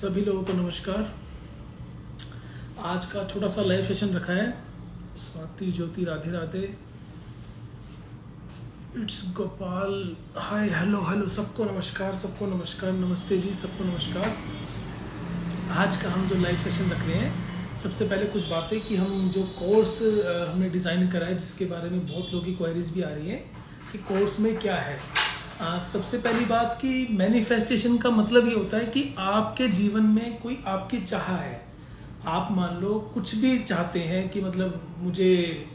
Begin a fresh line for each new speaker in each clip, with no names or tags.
सभी लोगों को नमस्कार। आज का छोटा सा लाइव सेशन रखा है। Swati, Jyoti, Radhe Radhe, it's Gopal, hi, hello hello, सबको नमस्कार, सबको नमस्कार, नमस्ते जी, सबको नमस्कार। आज का हम जो लाइव सेशन रख रहे हैं, सबसे पहले कुछ बातें कि हम जो कोर्स हमने डिज़ाइन करा है, जिसके बारे में बहुत लोगों की क्वेरीज भी आ रही हैं कि कोर्स में क्या है। सबसे पहली बात कि मैनिफेस्टेशन का मतलब ये होता है कि आपके जीवन में कोई आपकी चाह है। आप मान लो कुछ भी चाहते हैं कि मतलब मुझे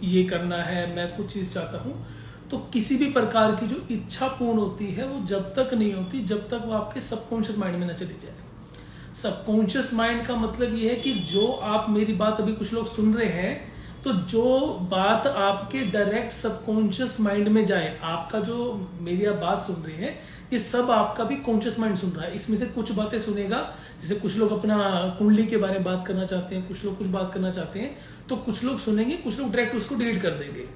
ये करना है, मैं कुछ चीज़ चाहता हूँ, तो किसी भी प्रकार की जो इच्छा पूर्ण होती है वो जब तक नहीं होती जब तक वो आपके सबकॉन्शियस माइंड में न चली जाए। सबकॉन्शियस माइंड का मतलब ये है कि जो आप मेरी बात अभी कुछ लोग सुन रहे हैं, तो जो बात आपके डायरेक्ट सबकॉन्शियस माइंड में जाए, आपका जो मेरी आप बात सुन रहे हैं, ये सब आपका भी कॉन्शियस माइंड सुन रहा है। इसमें से कुछ बातें सुनेगा, जैसे कुछ लोग अपना कुंडली के बारे में बात करना चाहते हैं, कुछ लोग कुछ बात करना चाहते हैं, तो कुछ लोग सुनेंगे, कुछ लोग डायरेक्ट उसको डिलीट कर देंगे।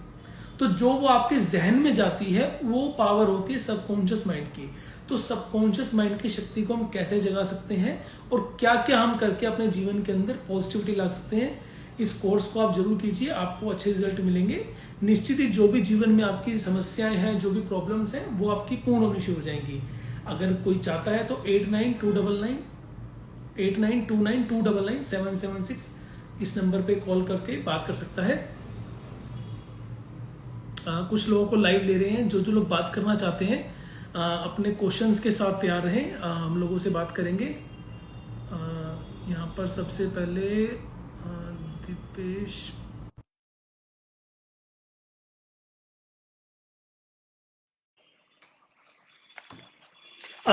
तो जो वो आपके जहन में जाती है वो पावर होती है सबकॉन्शियस माइंड की। तो सबकॉन्शियस माइंड की शक्ति को हम कैसे जगा सकते हैं और क्या क्या हम करके अपने जीवन के अंदर पॉजिटिविटी ला सकते हैं, इस कोर्स को आप जरूर कीजिए, आपको अच्छे रिजल्ट मिलेंगे। निश्चित ही जो भी जीवन में आपकी समस्याएं हैं, जो भी प्रॉब्लम्स हैं, वो आपकी पूर्ण होनी शुरू हो जाएंगी। अगर कोई चाहता है तो 8929929776 इस नंबर पे कॉल करके बात कर सकता है। कुछ लोगों को लाइव ले रहे हैं। जो जो लोग बात करना चाहते हैं अपने क्वेश्चंस के साथ तैयार रहें, हम लोगों से बात करेंगे। यहाँ पर सबसे पहले दीपेश,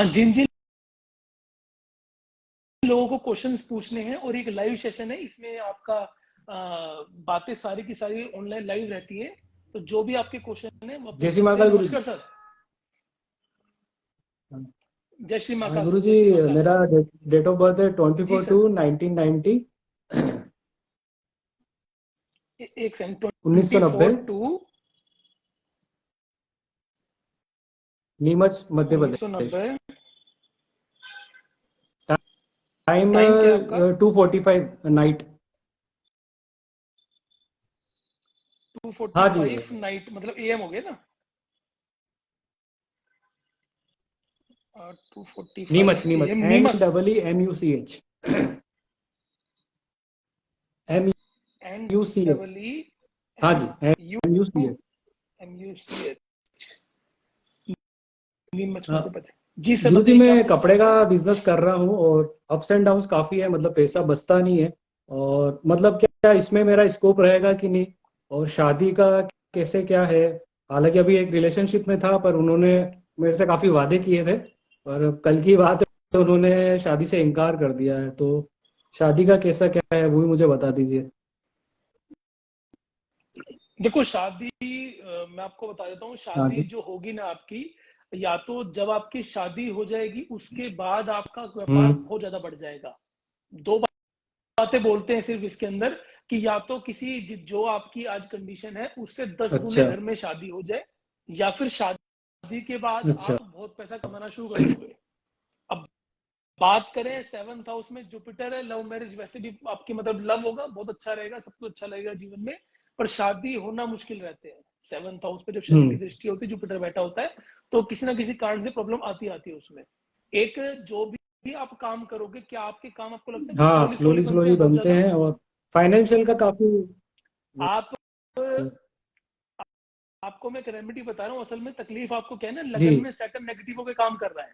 जिन जिन लोगों को क्वेश्चंस पूछने हैं, और एक लाइव सेशन है, इसमें आपका बातें सारी की सारी ऑनलाइन लाइव रहती है, तो जो भी आपके क्वेश्चन है वो
जय
पूछ
श्री
सकते हैं।
महाकाल गुरु जी।
नमस्कार सर। जय श्री महाकाल
गुरु
सर,
जी,
जय श्री महाकाल।
मेरा डेट ऑफ बर्थ है
जी
24/2/1990।
एक second,
1990,
24/2
Neemuch Madhya Pradesh.
1990।
Time
time क्या है आपका?
2:45 नाइट। हाँ जी।
2:45 नाइट, मतलब एएम हो गया ना? 2:45
नीमच
एएम, नीमस।
NEEMUCH। MUCH।
NEEMUCH।
हाँ जी, MUCH।
नीमच
हाँ
मध्य प्रदेश। जी सर,
गुरु जी,
बताइए क्या
मैं
पूछना
कपड़े
है
का
आपको?
बिजनेस कर रहा हूँ और अप्स एंड डाउन्स काफी है, मतलब पैसा बचता नहीं है। और मतलब क्या इसमें मेरा स्कोप रहेगा कि नहीं, और शादी का कैसे क्या है। हालांकि अभी एक रिलेशनशिप में था, पर उन्होंने मेरे से काफी वादे किए थे, पर कल की बात है उन्होंने शादी से इनकार कर दिया है। तो शादी का कैसा क्या है वो भी मुझे बता दीजिए।
देखो शादी, मैं आपको बता देता हूँ,
हाँ
शादी
जी।
जो होगी ना आपकी, या तो जब आपकी शादी हो जाएगी उसके बाद आपका व्यापार
हम्म।
बहुत ज्यादा बढ़ जाएगा। दो बातें बोलते हैं सिर्फ इसके अंदर, कि या तो किसी जो आपकी आज कंडीशन है उससे 10 गुने
अच्छा।
घर में शादी हो जाए, या फिर शादी के बाद
अच्छा।
आप बहुत पैसा कमाना शुरू कर दोगे। अब बात करें सेवंथ हाउस में जुपिटर है, लव मैरिज वैसे भी आपकी मतलब लव होगा, बहुत अच्छा रहेगा, सब कुछ अच्छा लगेगा जीवन में, पर शादी होना मुश्किल रहते हैं। सेवंथ हाउस पे जब शनि की
हम्म।
दृष्टि होती है, जुपिटर बैठा होता है, तो किसी ना किसी कारण से प्रॉब्लम आती आती है उसमें। एक, जो भी आप काम करोगे, क्या आपके काम आपको लगता है कि
हाँ,
स्लोली स्लोली
स्लोली
बनते
स्लोली
हैं बहुत
बनते
ज्यादा?
हैं, और फाइनेंशियल का काफी।
आप आपको मैं एक रेमेडी बता रहा हूँ। असल में तकलीफ आपको क्या है ना,
जी।
लगन में सेकंड नेगेटिव होकर काम कर रहा है।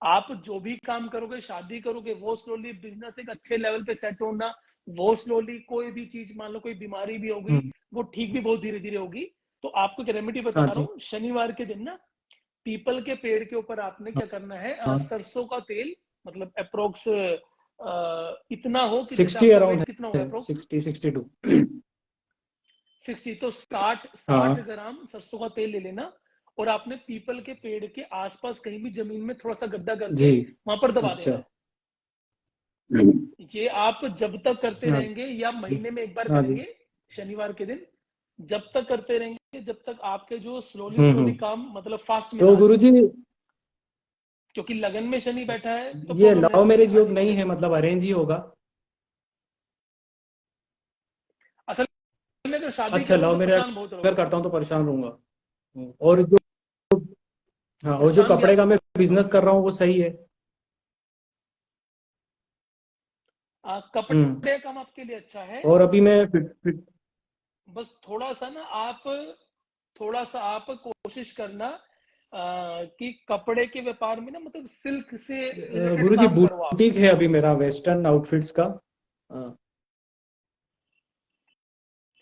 आप जो भी काम करोगे, शादी करोगे, वो स्लोली, बिजनेस एक अच्छे लेवल पे सेट होना, वो स्लोली, कोई भी चीज मान लो कोई बीमारी भी हो गई,
हम्म।
वो ठीक भी बहुत धीरे धीरे होगी। तो आपको एक रेमेडी बता
हाँ
रहा
जी।
हूँ। शनिवार के दिन ना, पीपल के पेड़ के ऊपर आपने क्या करना है,
हाँ,
सरसों का तेल, मतलब अप्रोक्स इतना हो कि जैसे
60
आपका
अराउंड
वेट कितना होगा
है,
अप्रोक्स?
60-62।
60, तो 60
हाँ
ग्राम सरसों का तेल ले लेना, और आपने पीपल के पेड़ के आसपास कहीं भी जमीन में थोड़ा सा गड्ढा करके
जी।
वहां पर दबा देना
अच्छा।
है। ये आप जब तक करते
हाँ
रहेंगे, या
जी।
महीने में एक बार
हाँ जी।
करेंगे, शनिवार के दिन, जब तक करते रहेंगे जब तक आपके जो स्लोली स्लोली
हम्म।
काम मतलब फास्ट में ना
तो
आ जाए।
गुरुजी,
क्योंकि लगन में शनि बैठा है तो
ये
प्रॉब्लम
लव
रहती है
मैरिज
हर
योग
चीज
नहीं
में।
है, मतलब अरेंज ही होगा।
असल में अगर शादी
अच्छा,
करोगे
लव
तो
मैरिज
परेशान बहुत
अगर
रहोगे।
करता हूँ तो परेशान रहूंगा। और जो, हाँ, और जो
परेशान
कपड़े
ज्यादा
का मैं बिजनेस
रहोगे।
कर रहा हूँ वो सही है। हम्म।
कपड़े का काम आपके लिए अच्छा है।
और अभी मैं फिट।
बस थोड़ा सा ना आप, थोड़ा सा आप कोशिश करना कि कपड़े के व्यापार में ना मतलब सिल्क से रिलेटेड
गुरुजी,
काम करो आप।
बुटीक है अभी मेरा वेस्टर्न आउटफिट्स का।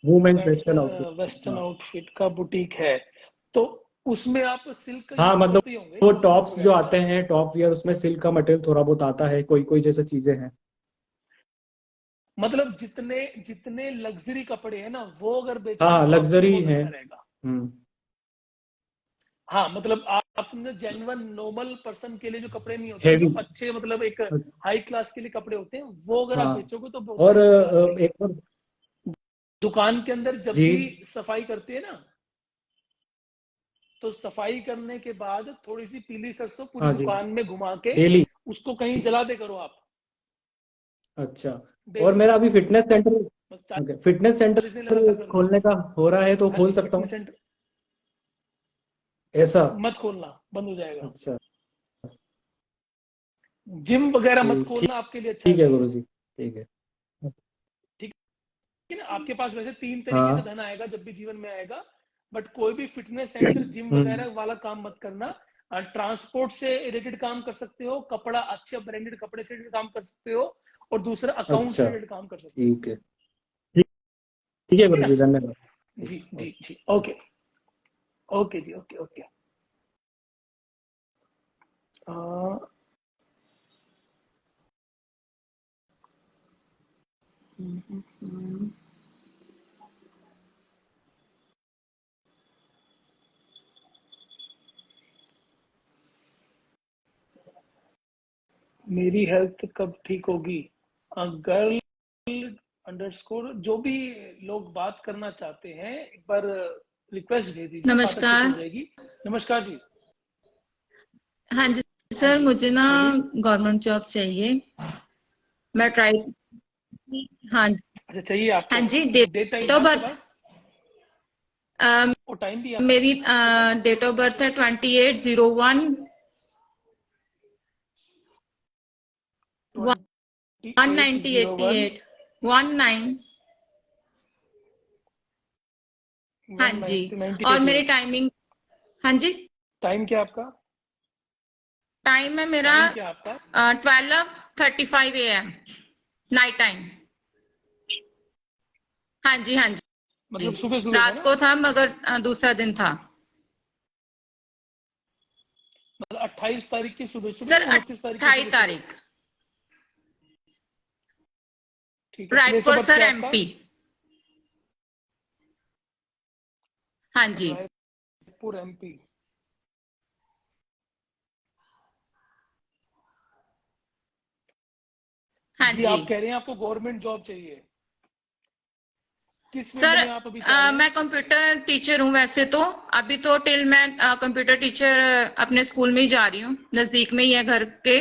Women's western outfit.
वेस्टर्न
हाँ।
आउटफिट का बुटीक है, तो उसमें आप सिल्क का
हाँ,
यूज
मतलब
करते ही होंगे,
वो
सिल्क
टॉप्स जो
वगैरह का।
आते हैं, टॉप वियर, उसमें सिल्क का मटेरियल थोड़ा बहुत आता है, कोई कोई जैसे चीजें हैं।
मतलब जितने जितने लग्जरी कपड़े हैं ना वो अगर बेचोगे
हाँ,
तो आपके लिए
लग्जरी
बहुत
है।
अच्छा रहेगा।
हम्म।
हाँ मतलब आप समझो जेन्युइन नॉर्मल पर्सन के लिए जो कपड़े नहीं होते, जो
हैवी।
अच्छे मतलब एक हाई क्लास के लिए कपड़े होते हैं, वो अगर आप
हाँ।
बेचोगे तो बहुत
और
बेस्ट रहेगा आपके लिए।
एक और।
दुकान के अंदर जब
जी।
भी सफाई करते हैं ना, तो सफाई करने के बाद थोड़ी सी पीली सरसों पूरी
हाँ जी।
दुकान में घुमा के
डेली।
उसको कहीं जला दे करो आप
अच्छा। और
डेली।
मेरा अभी फिटनेस सेंटर, ओके, फिटनेस
40 दिन लगातार
सेंटर
कर दो।
खोलने का हो रहा है तो
हाँ
खोल
जी,
सकता
फिटनेस
हूँ
सेंटर
ऐसा।
मत खोलना, बंद हो जाएगा।
अच्छा।
जिम वगैरह मत
जी,
खोलना, आपके लिए अच्छा
ठीक है
नहीं है।
गुरु जी, ठीक है।
ठीक है ना, आपके पास वैसे 3 तरीके से
हाँ।
धन आएगा जब भी जीवन में आएगा, बट कोई भी फिटनेस सेंटर जिम
हम्म।
वगैरह वाला काम मत करना। ट्रांसपोर्ट से रिलेटेड काम कर सकते हो, कपड़ा अच्छे ब्रांडेड कपड़े से रिलेटेड काम कर सकते हो, और दूसरा अकाउंट से
अच्छा,
रिलेटेड काम कर सकते हो।
ठीक है। ठीक, ठीक है
ठीक है
गुरु
ना।
जी, धन्यवाद। ठीक,
जी जी
ओके।
जी, ओके। ओके जी, ओके ओके। मेरी हेल्थ कब ठीक होगी? गर्ल अंडरस्कोर, जो भी लोग बात करना चाहते हैं, एक बार रिक्वेस्ट भेज दीजिए, बात अच्छे से हो
नमस्कार।
जाएगी। नमस्कार जी।
हाँ जी
हाँ
सर,
जी,
मुझे ना
बोलिए।
गवर्नमेंट जॉब चाहिए। मैं ट्राई, हाँ।
अच्छा, चाहिए
हाँ
आपको?
जी,
डेट टाइम
डेट
है
ऑफ
आपके
बर्थ,
पास? और टाइम भी है
मेरी
आपके पास?
डेट ऑफ बर्थ है 28/01
2801
1988 19। हाँ जी। और मेरी
1988।
टाइमिंग, हाँ जी,
टाइम क्या है आपका?
टाइम है मेरा
टाइम क्या है आपका?
12:35 AM नाइट टाइम। हाँ जी, हाँ जी।
मतलब सुबह सुबह का
रात
ना?
को था मगर दूसरा दिन था।
मतलब 28 तारीख की सुबह सुबह
सर
या 29 तारीख की
28
सुबह सुबह?
तारीख
ठीक है, place of
Raipur
birth
sir,
क्या है आपका?
MP। हाँ जी,
रायपुर MP।
हाँ
जी,
जी।
आप कह रहे हैं आपको गवर्नमेंट जॉब चाहिए, किस फील्ड
सर
में आप अभी चाह रहे हैं?
मैं कंप्यूटर टीचर हूँ वैसे तो। अभी तो टिल मैं कंप्यूटर टीचर अपने स्कूल में ही जा रही हूँ, नजदीक में ही है घर के।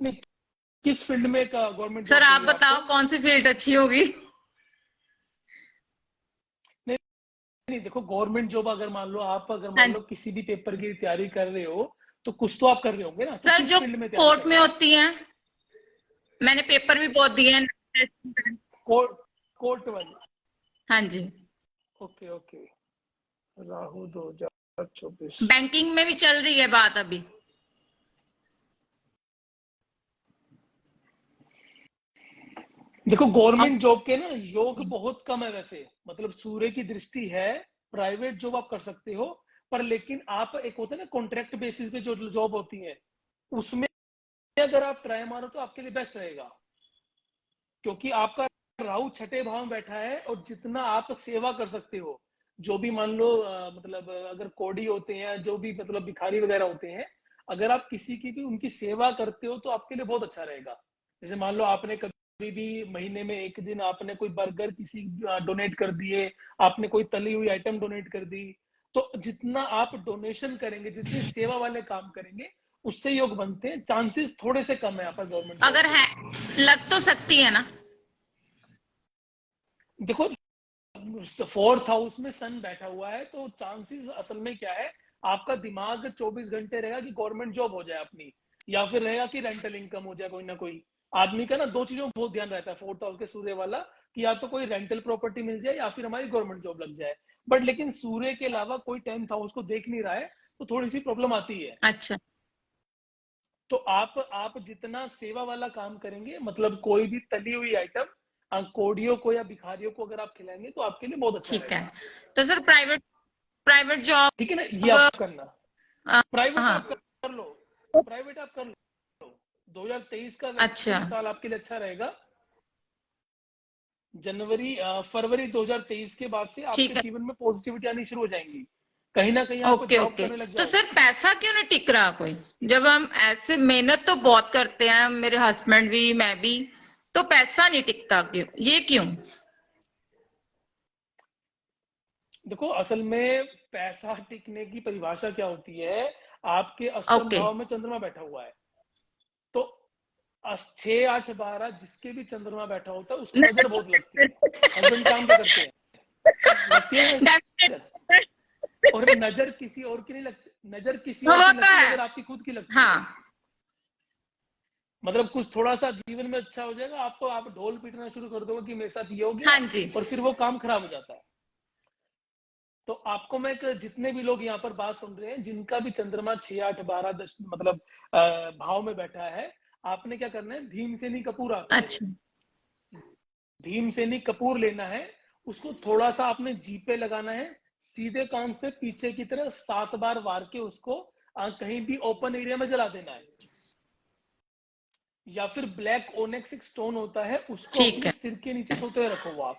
नहीं, किस फील्ड में का गवर्नमेंट
सर
जॉब
आप
चाहिए आपको?
बताओ कौन सी फील्ड अच्छी होगी।
नहीं नहीं, देखो गवर्नमेंट जॉब अगर मान लो आप, अगर
हाँ
मान लो
जी।
किसी भी पेपर की तैयारी कर रहे हो, तो कुछ तो आप कर रहे होंगे ना, तो
सर
किस
जो
फील्ड में तैयारी
कोर्ट
कर
में
रहे हैं?
होती हैं, मैंने पेपर भी बहुत दिए हैं।
कोर्ट, कोर्ट वाली?
हाँ जी।
Okay okay. राहु 2024।
बैंकिंग में भी चल रही है बात अभी।
देखो
अब
गवर्नमेंट जॉब के ना योग बहुत कम है वैसे, मतलब सूर्य की दृष्टि है, प्राइवेट जॉब आप कर सकते हो, पर लेकिन आप, एक होता है ना कॉन्ट्रैक्ट बेसिस पे जो जॉब होती है, उसमें अगर आप ट्राई मारो तो आपके लिए बेस्ट रहेगा, क्योंकि आपका राहु छठे भाव में बैठा है, और जितना आप सेवा कर सकते हो, जो भी मान लो मतलब अगर कोड़ी होते हैं, जो भी मतलब भिखारी वगैरह होते हैं, अगर आप किसी की भी उनकी सेवा करते हो तो आपके लिए बहुत अच्छा रहेगा। जैसे मान लो आपने कभी भी महीने में एक दिन आपने कोई बर्गर किसी डोनेट कर दिए, आपने कोई तली हुई आइटम डोनेट कर दी, तो जितना आप डोनेशन करेंगे, जितनी सेवा वाले काम करेंगे, उससे योग बनते हैं। चांसेस थोड़े से कम है यहाँ पर गवर्नमेंट
अगर है, लग तो सकती है ना।
देखो, फोर्थ हाउस में सन बैठा हुआ है, तो चांसेस असल में क्या है, आपका दिमाग 24 घंटे रहेगा कि गवर्नमेंट जॉब हो जाए अपनी, या फिर रहेगा कि रेंटल इनकम हो जाए कोई ना कोई। आदमी का ना दो चीजों में बहुत ध्यान रहता है फोर्थ हाउस के सूर्य वाला, कि या तो कोई रेंटल प्रॉपर्टी मिल जाए या फिर हमारी गवर्नमेंट जॉब लग जाए। बट लेकिन सूर्य के अलावा कोई 10th हाउस को देख नहीं रहा है, तो थोड़ी सी प्रॉब्लम आती है।
अच्छा,
तो आप जितना सेवा वाला काम करेंगे, मतलब कोई भी तली हुई आइटम कोडियों को या भिखारियों को अगर आप खिलाएंगे, तो आपके लिए बहुत अच्छा
ठीक है।
रहेगा।
तो सर प्राइवेट प्राइवेट जॉब,
ठीक है ना, ये आप करना। प्राइवेट
हाँ,
आप कर लो, प्राइवेट आप कर लो। 2023 का
अच्छा,
वैसे साल आपके लिए अच्छा रहेगा। फरवरी 2023 के बाद से आपके
ठीक है।
जीवन में पॉजिटिविटी आनी शुरू हो जाएंगी। कहीं ना कहीं आप
ओके
जॉब
ओके।
करने लग
तो सर
जाओगे।
पैसा क्यों नहीं टिक रहा कोई, जब हम ऐसे मेहनत तो बहुत करते हैं, मेरे हस्बैंड भी, मैं भी, तो पैसा नहीं टिकता क्यों, ये क्यों?
देखो, असल में पैसा टिकने की परिभाषा क्या होती है, आपके अष्टम
ओके,
भाव में चंद्रमा बैठा हुआ है। तो 6 8 12 जिसके भी चंद्रमा बैठा होता है, उसको नजर बहुत लगती है। हस्बैंड काम क्या करते हैं, लगती है नजर। और नजर किसी और की नहीं लगती, नजर किसी और
वो
की
तो
लगती,
है,
नजर आपकी खुद की लगती है।
हाँ,
मतलब कुछ थोड़ा सा जीवन में अच्छा हो जाएगा, आपको आप ढोल पीटना शुरू कर दोगे कि मेरे साथ ये हो गया,
हाँ जी,
और फिर वो काम खराब हो जाता है। तो आपको मैं जितने भी लोग यहाँ पर बात सुन रहे हैं, जिनका भी चंद्रमा 6 8 12 10 मतलब भाव में बैठा है, आपने क्या करना है, भीमसेनी कपूर आता है,
अच्छा,
भीमसेनी कपूर लेना है। उसको थोड़ा सा आपने जी पे लगाना है, सीधे कान से पीछे की तरफ 7 बार वार के उसको कहीं भी ओपन एरिया में जला देना है। या फिर ब्लैक ओनेक्स एक स्टोन होता है, उसको
ठीक
अपने
है,
सिर के नीचे सोते हुए रखो। वो आप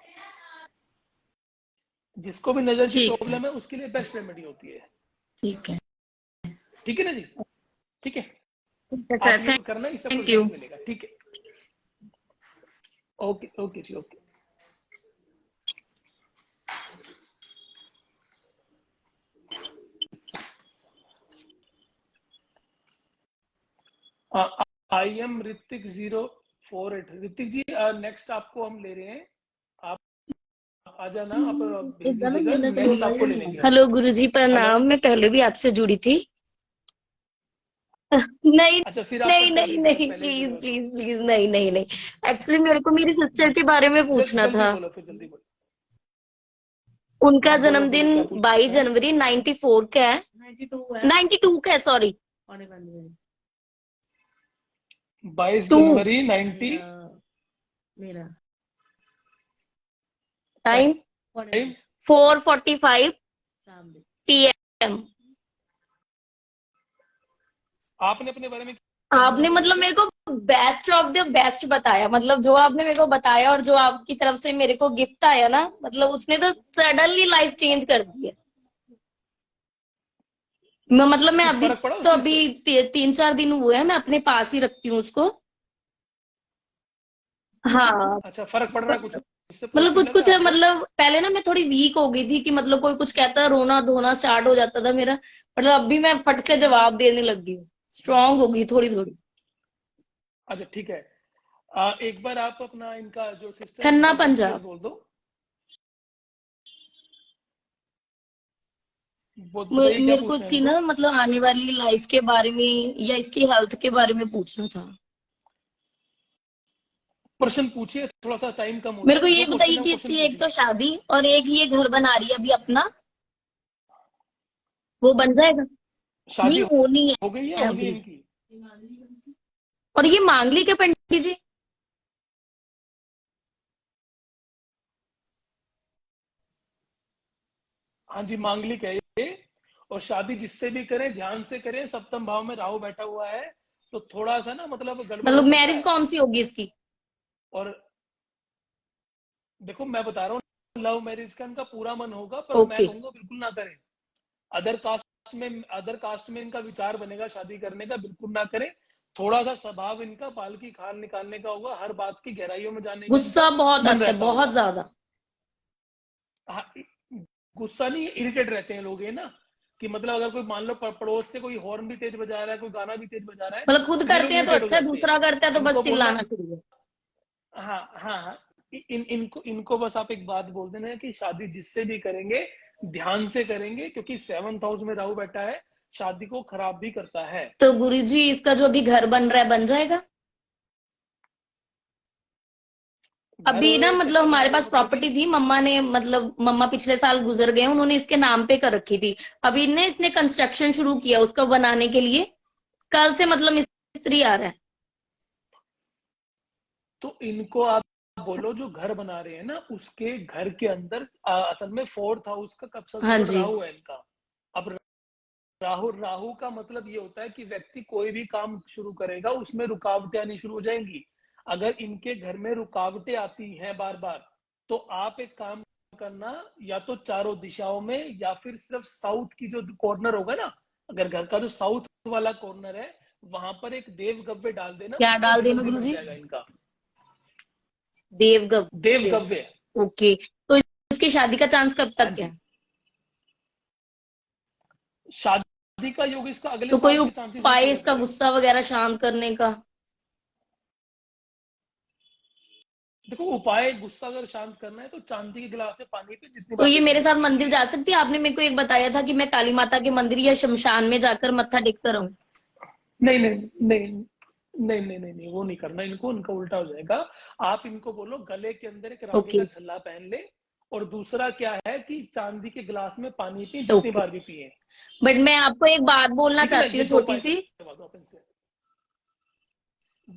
जिसको भी नजर की
ठीक है,
प्रॉब्लम है, उसके लिए बेस्ट रेमेडी होती है।
ठीक है,
ठीक है ना जी, ठीक है।
ठीक है
आप
सर,
ये करना, इससे आपको
थैंक यू।
रिजल्ट मिलेगा। ठीक है, ओके ओके जी, okay. I am Hrithik 048। Hrithik ji, next आपको हम ले रहे हैं। आप आ जाना, आप भेज दीजिएगा, नेक्स्ट आपको ले लेंगे हम।
हेलो गुरुजी,
हेलो।
प्रणाम। मैं पहले भी आपसे जुड़ी थी। नहीं
अच्छा, फिर आप
नहीं
कट कर
नहीं
दीजिएगा,
नहीं,
पहले ही जुड़े
प्लीज
हो तो।
प्लीज प्लीज, नहीं नहीं नहीं। एक्चुअली मेरे को मेरी सिस्टर के बारे में पूछना
जल्दी
था।
बोलो, फिर जल्दी बोलो।
उनका
हाँ, बोलो बोलो,
जन्मदिन
क्या पूछ सकते
22
हैं।
जनवरी 94 का है। 92 का है, सॉरी।
22
टू
जनवरी 90
टाइम
5।
4:45 PM।
आपने अपने बारे में
आपने
बोला
मतलब
क्या।
मेरे को बेस्ट ऑफ द बेस्ट बताया, मतलब जो आपने मेरे को बताया और जो आपकी तरफ से मेरे को गिफ्ट आया ना, मतलब उसने तो सडनली लाइफ चेंज कर दी है। मतलब मैं
कुछ
अभी,
फर्क पड़ा
तो
उस चीज से।
अभी 3 4 दिन हुए हैं, मैं अपने पास ही रखती हूँ उसको। हाँ,
अच्छा, फर्क पड़ रहा है कुछ, इससे
मतलब
पॉजिटिव
कुछ
लग रहा
कुछ
है
है,
आपको।
मतलब पहले ना मैं थोड़ी वीक हो गई थी कि मतलब कोई कुछ कहता रोना धोना स्टार्ट हो जाता था मेरा। मतलब अभी मैं फट से जवाब देने लग गई हूँ, स्ट्रांग हो गई थोड़ी थोड़ी।
अच्छा, ठीक है। एक बार आप अपना इनका जो सिस्टर
खन्ना
इनका बर्थ ईयर
पंजाब।
बोल दो। बताइए, क्या
मेरे को
पूछना है
इसकी
इनको।
ना मतलब आने वाली लाइफ के बारे में या इसकी हेल्थ के बारे में पूछना था।
प्रश्न पूछिए, थोड़ा सा टाइम कम हो
मेरे
रहा
को
है,
ये
जो क्वेश्चन
बताइए
है वो
कि
क्वेश्चन
इसकी एक तो
पूछिए।
शादी और एक ये घर बना रही है अभी अपना, वो बन जाएगा?
शादी
नहीं, होनी
हो गई है,
है
होनी है
अभी।
इनकी।
और ये मांगलिक है पंडित जी?
हाँ जी, मांगलिक है ये। और शादी जिससे भी करें, ध्यान से करें, सप्तम भाव में राहु बैठा हुआ है, तो थोड़ा सा ना मतलब गड़बड़
मतलब
हो सकता
मैरिज
है।
कौन सी होगी इसकी?
और देखो, मैं बता रहा हूँ, लव मैरिज का इनका पूरा मन होगा, पर मैं
ओके।
कहूंगा बिल्कुल ना करें। अदर कास्ट में इनका विचार बनेगा शादी करने का, बिल्कुल ना करें। थोड़ा सा स्वभाव इनका पाल की खाल निकालने का होगा, हर बात की गहराइयों में जाने का इनका
गुस्सा बहुत
मन
आता है,
रहता
बहुत
होगा।
ज्यादा।
हाँ, गुस्सा नहीं, इरिटेट रहते हैं लोग, ये ना कि मतलब अगर कोई मान लो पड़ोस से कोई हॉर्न भी तेज बजा रहा है, कोई गाना भी तेज बजा रहा है,
मतलब खुद
तो ये लोग
करते हैं तो
इरिटेट हो
अच्छा,
जाते हैं।
दूसरा करता है तो बस
इनको बोलना,
चिल्लाना शुरू है।
हाँ हाँ हाँ, इनको बस आप एक बात बोल देना है कि शादी जिससे भी करेंगे ध्यान से करेंगे, क्योंकि 7th हाउस में राहु बैठा है, शादी को खराब भी करता है।
तो गुरुजी इसका जो अभी घर बन रहा है बन जाएगा?
घर
अभी ना मतलब
कैसे
हमारे
बनेगा
पास
मतलब
प्रॉपर्टी
कि,
थी, मम्मा ने मतलब मम्मा पिछले साल गुजर गए, उन्होंने इसके नाम पे कर रखी थी। अभी ने इसने कंस्ट्रक्शन शुरू किया उसको बनाने के लिए, कल से मतलब मिस्त्री आ रहा है।
तो इनको आप बोलो जो घर बना रहे हैं ना, उसके घर के अंदर असल में 4th हाउस का
हाँ
कंसल्टेंट
जी।
राहु है इनका। अब राहु राहु का मतलब ये होता है कि व्यक्ति कोई भी काम शुरू करेगा उसमें रुकावटें आनी शुरू हो जाएंगी। अगर इनके घर में रुकावटें आती हैं बार बार, तो आप एक काम करना, या तो चारों दिशाओं में या फिर सिर्फ साउथ की जो कॉर्नर होगा ना, अगर घर का जो साउथ वाला कॉर्नर है वहां पर एक देव गव्य डाल देना,
क्या
उससे
डाल देना
जल्दी बन
गुरुजी?
जाएगा इनका। देव
देवगव्य।
गव्य।
ओके, तो इसकी शादी का चांस कब
हाँ
तक है?
जी, शादी का योग इसका अगले
तो कोई
साल के चांसेस हैं
उपाय
पूरे
इसका
पूरे।
गुस्सा वगैरह शांत करने का?
देखो उपाय, गुस्सा अगर शांत करना है तो चांदी के गिलास में पानी पे जितनी
तो
बार
ये
भी
मेरे
पी
साथ
सकती
मंदिर
है।
जा सकती है? आपने मेरे को एक बताया था कि मैं काली माता के मंदिर या शमशान में जाकर मत्था टेकता रहूं।
नहीं नहीं नहीं नहीं नहीं नहीं नहीं, वो नहीं करना इनको, उनका उल्टा हो जाएगा। आप इनको बोलो गले के अंदर एक राखी
ओके।
का छल्ला पहन ले, और दूसरा क्या है कि चांदी के गिलास में पानी पिए जितनी
ओके,
बार भी पिए।
बट मैं आपको एक बात बोलना
ठीक है ना,
चाहती
ये
हूँ
दो
छोटी
उपाय
सी।
करवा दो अपन से।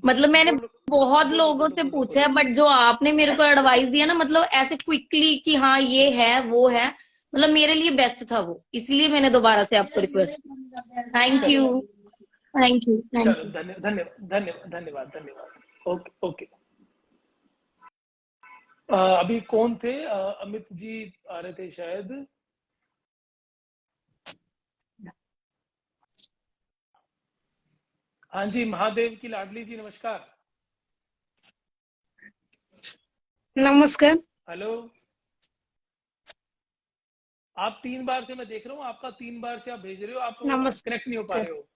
मतलब मैंने
बोलो
बहुत
बोलो
लोगों
बोलो
से
बोलो
पूछा है,
बोलो।
बट जो आपने मेरे को एडवाइस दिया ना, मतलब ऐसे क्विकली कि हाँ ये है वो है, मतलब मेरे लिए बेस्ट था वो, इसलिए मैंने दोबारा से आपको रिक्वेस्ट। थैंक
चलो
यू। Thank you. थैंक
चलो,
यू।
धन्यवाद धन्यवाद धन्यवाद धन्यवाद धन्यवाद। Okay okay. अभी कौन थे, अमित जी आ रहे थे शायद। हाँ जी, महादेव की लाडली जी, नमस्कार।
नमस्कार।
हेलो। आप 3 बार से मैं देख रहा हूँ, आपका 3 बार से आप भेज रहे हो, आप कनेक्ट नहीं हो पा
नमस्कार।
रहे हो।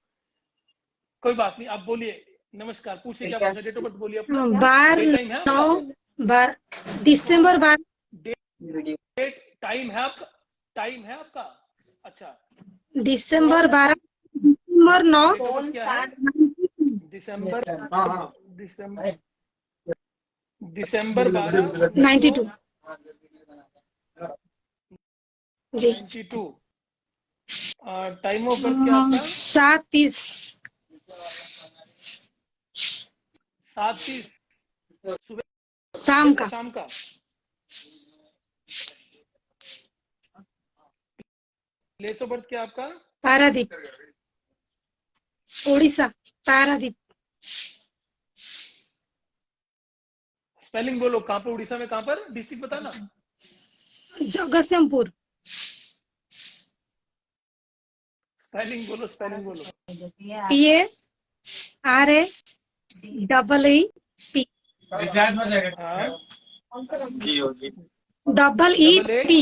कोई बात नहीं, आप बोलिए। नमस्कार, पूछिए क्या पूछा, डेट ऑफ बर्थ बोलिए अपना।
बार
डेट टाइम है आपका?
9 दिसंबर 12।
डेट टाइम है आपका? टाइम है आपका? अच्छा।
दिसंबर 12, दिसंबर 9।
डेट ऑफ बर्थ क्या है? दिसंबर दिसंबर दिसंबर
92 जी।
1992। टाइम ऑफ बर्थ क्या आपका?
7:30
7:30
शाम
सुबह
का।
शाम का। प्लेस ऑफ बर्थ क्या आपका?
पारादीप, उड़ीसा। पारादीप।
स्पेलिंग बोलो, कहाँ पर उड़ीसा में, कहाँ पर, डिस्ट्रिक्ट बताना।
जगतसिंहपुर।
स्पेलिंग बोलो, स्पेलिंग बोलो।
PARAEEP।
हाँ,
double E
double A
P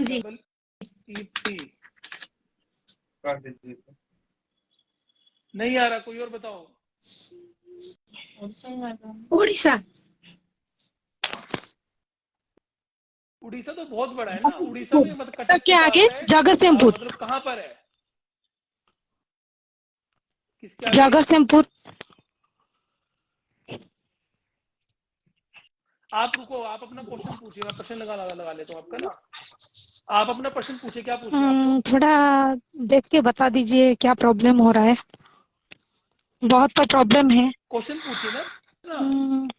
G.
Double E P. नहीं आ रहा, कोई और बताओ।
उड़ीसा।
उड़ीसा तो बहुत बड़ा है ना, उड़ीसा में मतलब कटक
के
के पास
आगे
है।
जगतसिंहपुर।
मतलब कहाँ पर है, किसके आगे?
जगतसिंहपुर।
आप रुको, आप अपना क्वेश्चन पूछिए, मैं प्रश्न लगा लेता हूँ आपका ना। आप अपना प्रश्न पूछिए, क्या पूछना है आपको?
थोड़ा देख के बता दीजिए क्या प्रॉब्लम हो रहा है। बहुत तो प्रॉब्लम है।
क्वेश्चन पूछिए ना।
हम्म,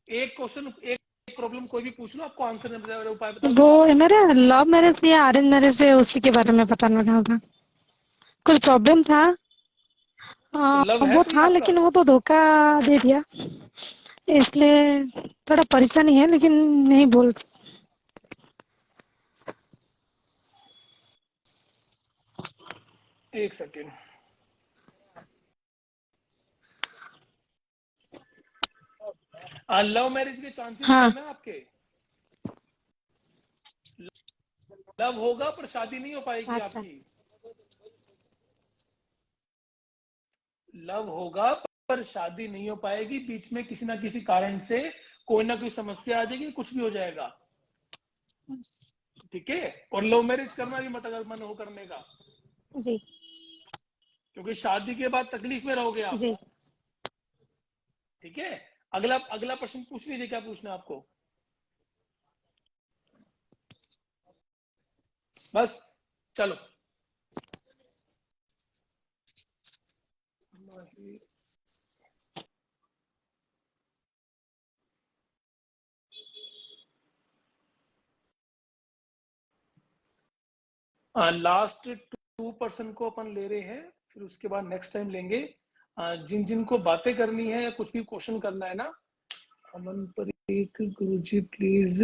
एक क्वेश्चन, एक प्रॉब्लम कोई भी पूछ लो, आपको आंसर उपाय बता
वो
दूंगा।
मेरा लव मैरिज या अरेंज मैरिज है, उसी के बारे में बताना था। कुछ प्रॉब्लम था।
तो लव है
वो
कोई
था
आपका?
लेकिन वो तो धोखा दे दिया, इसलिए थोड़ा परेशानी है, लेकिन नहीं बोल।
एक सेकेंड। लव मैरिज के चांसेस
हाँ।
कम है आपके? लव होगा पर शादी नहीं हो पाएगी
अच्छा।
आपकी। लव होगा पर शादी नहीं हो पाएगी, बीच में किसी ना किसी कारण से कोई ना कोई समस्या आ जाएगी, कुछ भी हो जाएगा। ठीक है, और लव मैरिज करना भी मत अगर मन हो करने का,
जी
क्योंकि शादी के बाद तकलीफ में रहोगे आप।
जी।
ठीक है, अगला अगला प्रश्न पूछ लीजिए, क्या पूछना है आपको? बस चलो। लास्ट 2% को अपन ले रहे हैं, फिर उसके बाद नेक्स्ट टाइम लेंगे। जिन जिन को बातें करनी है या कुछ भी क्वेश्चन करना है ना, अमन परीक गुरुजी प्लीज,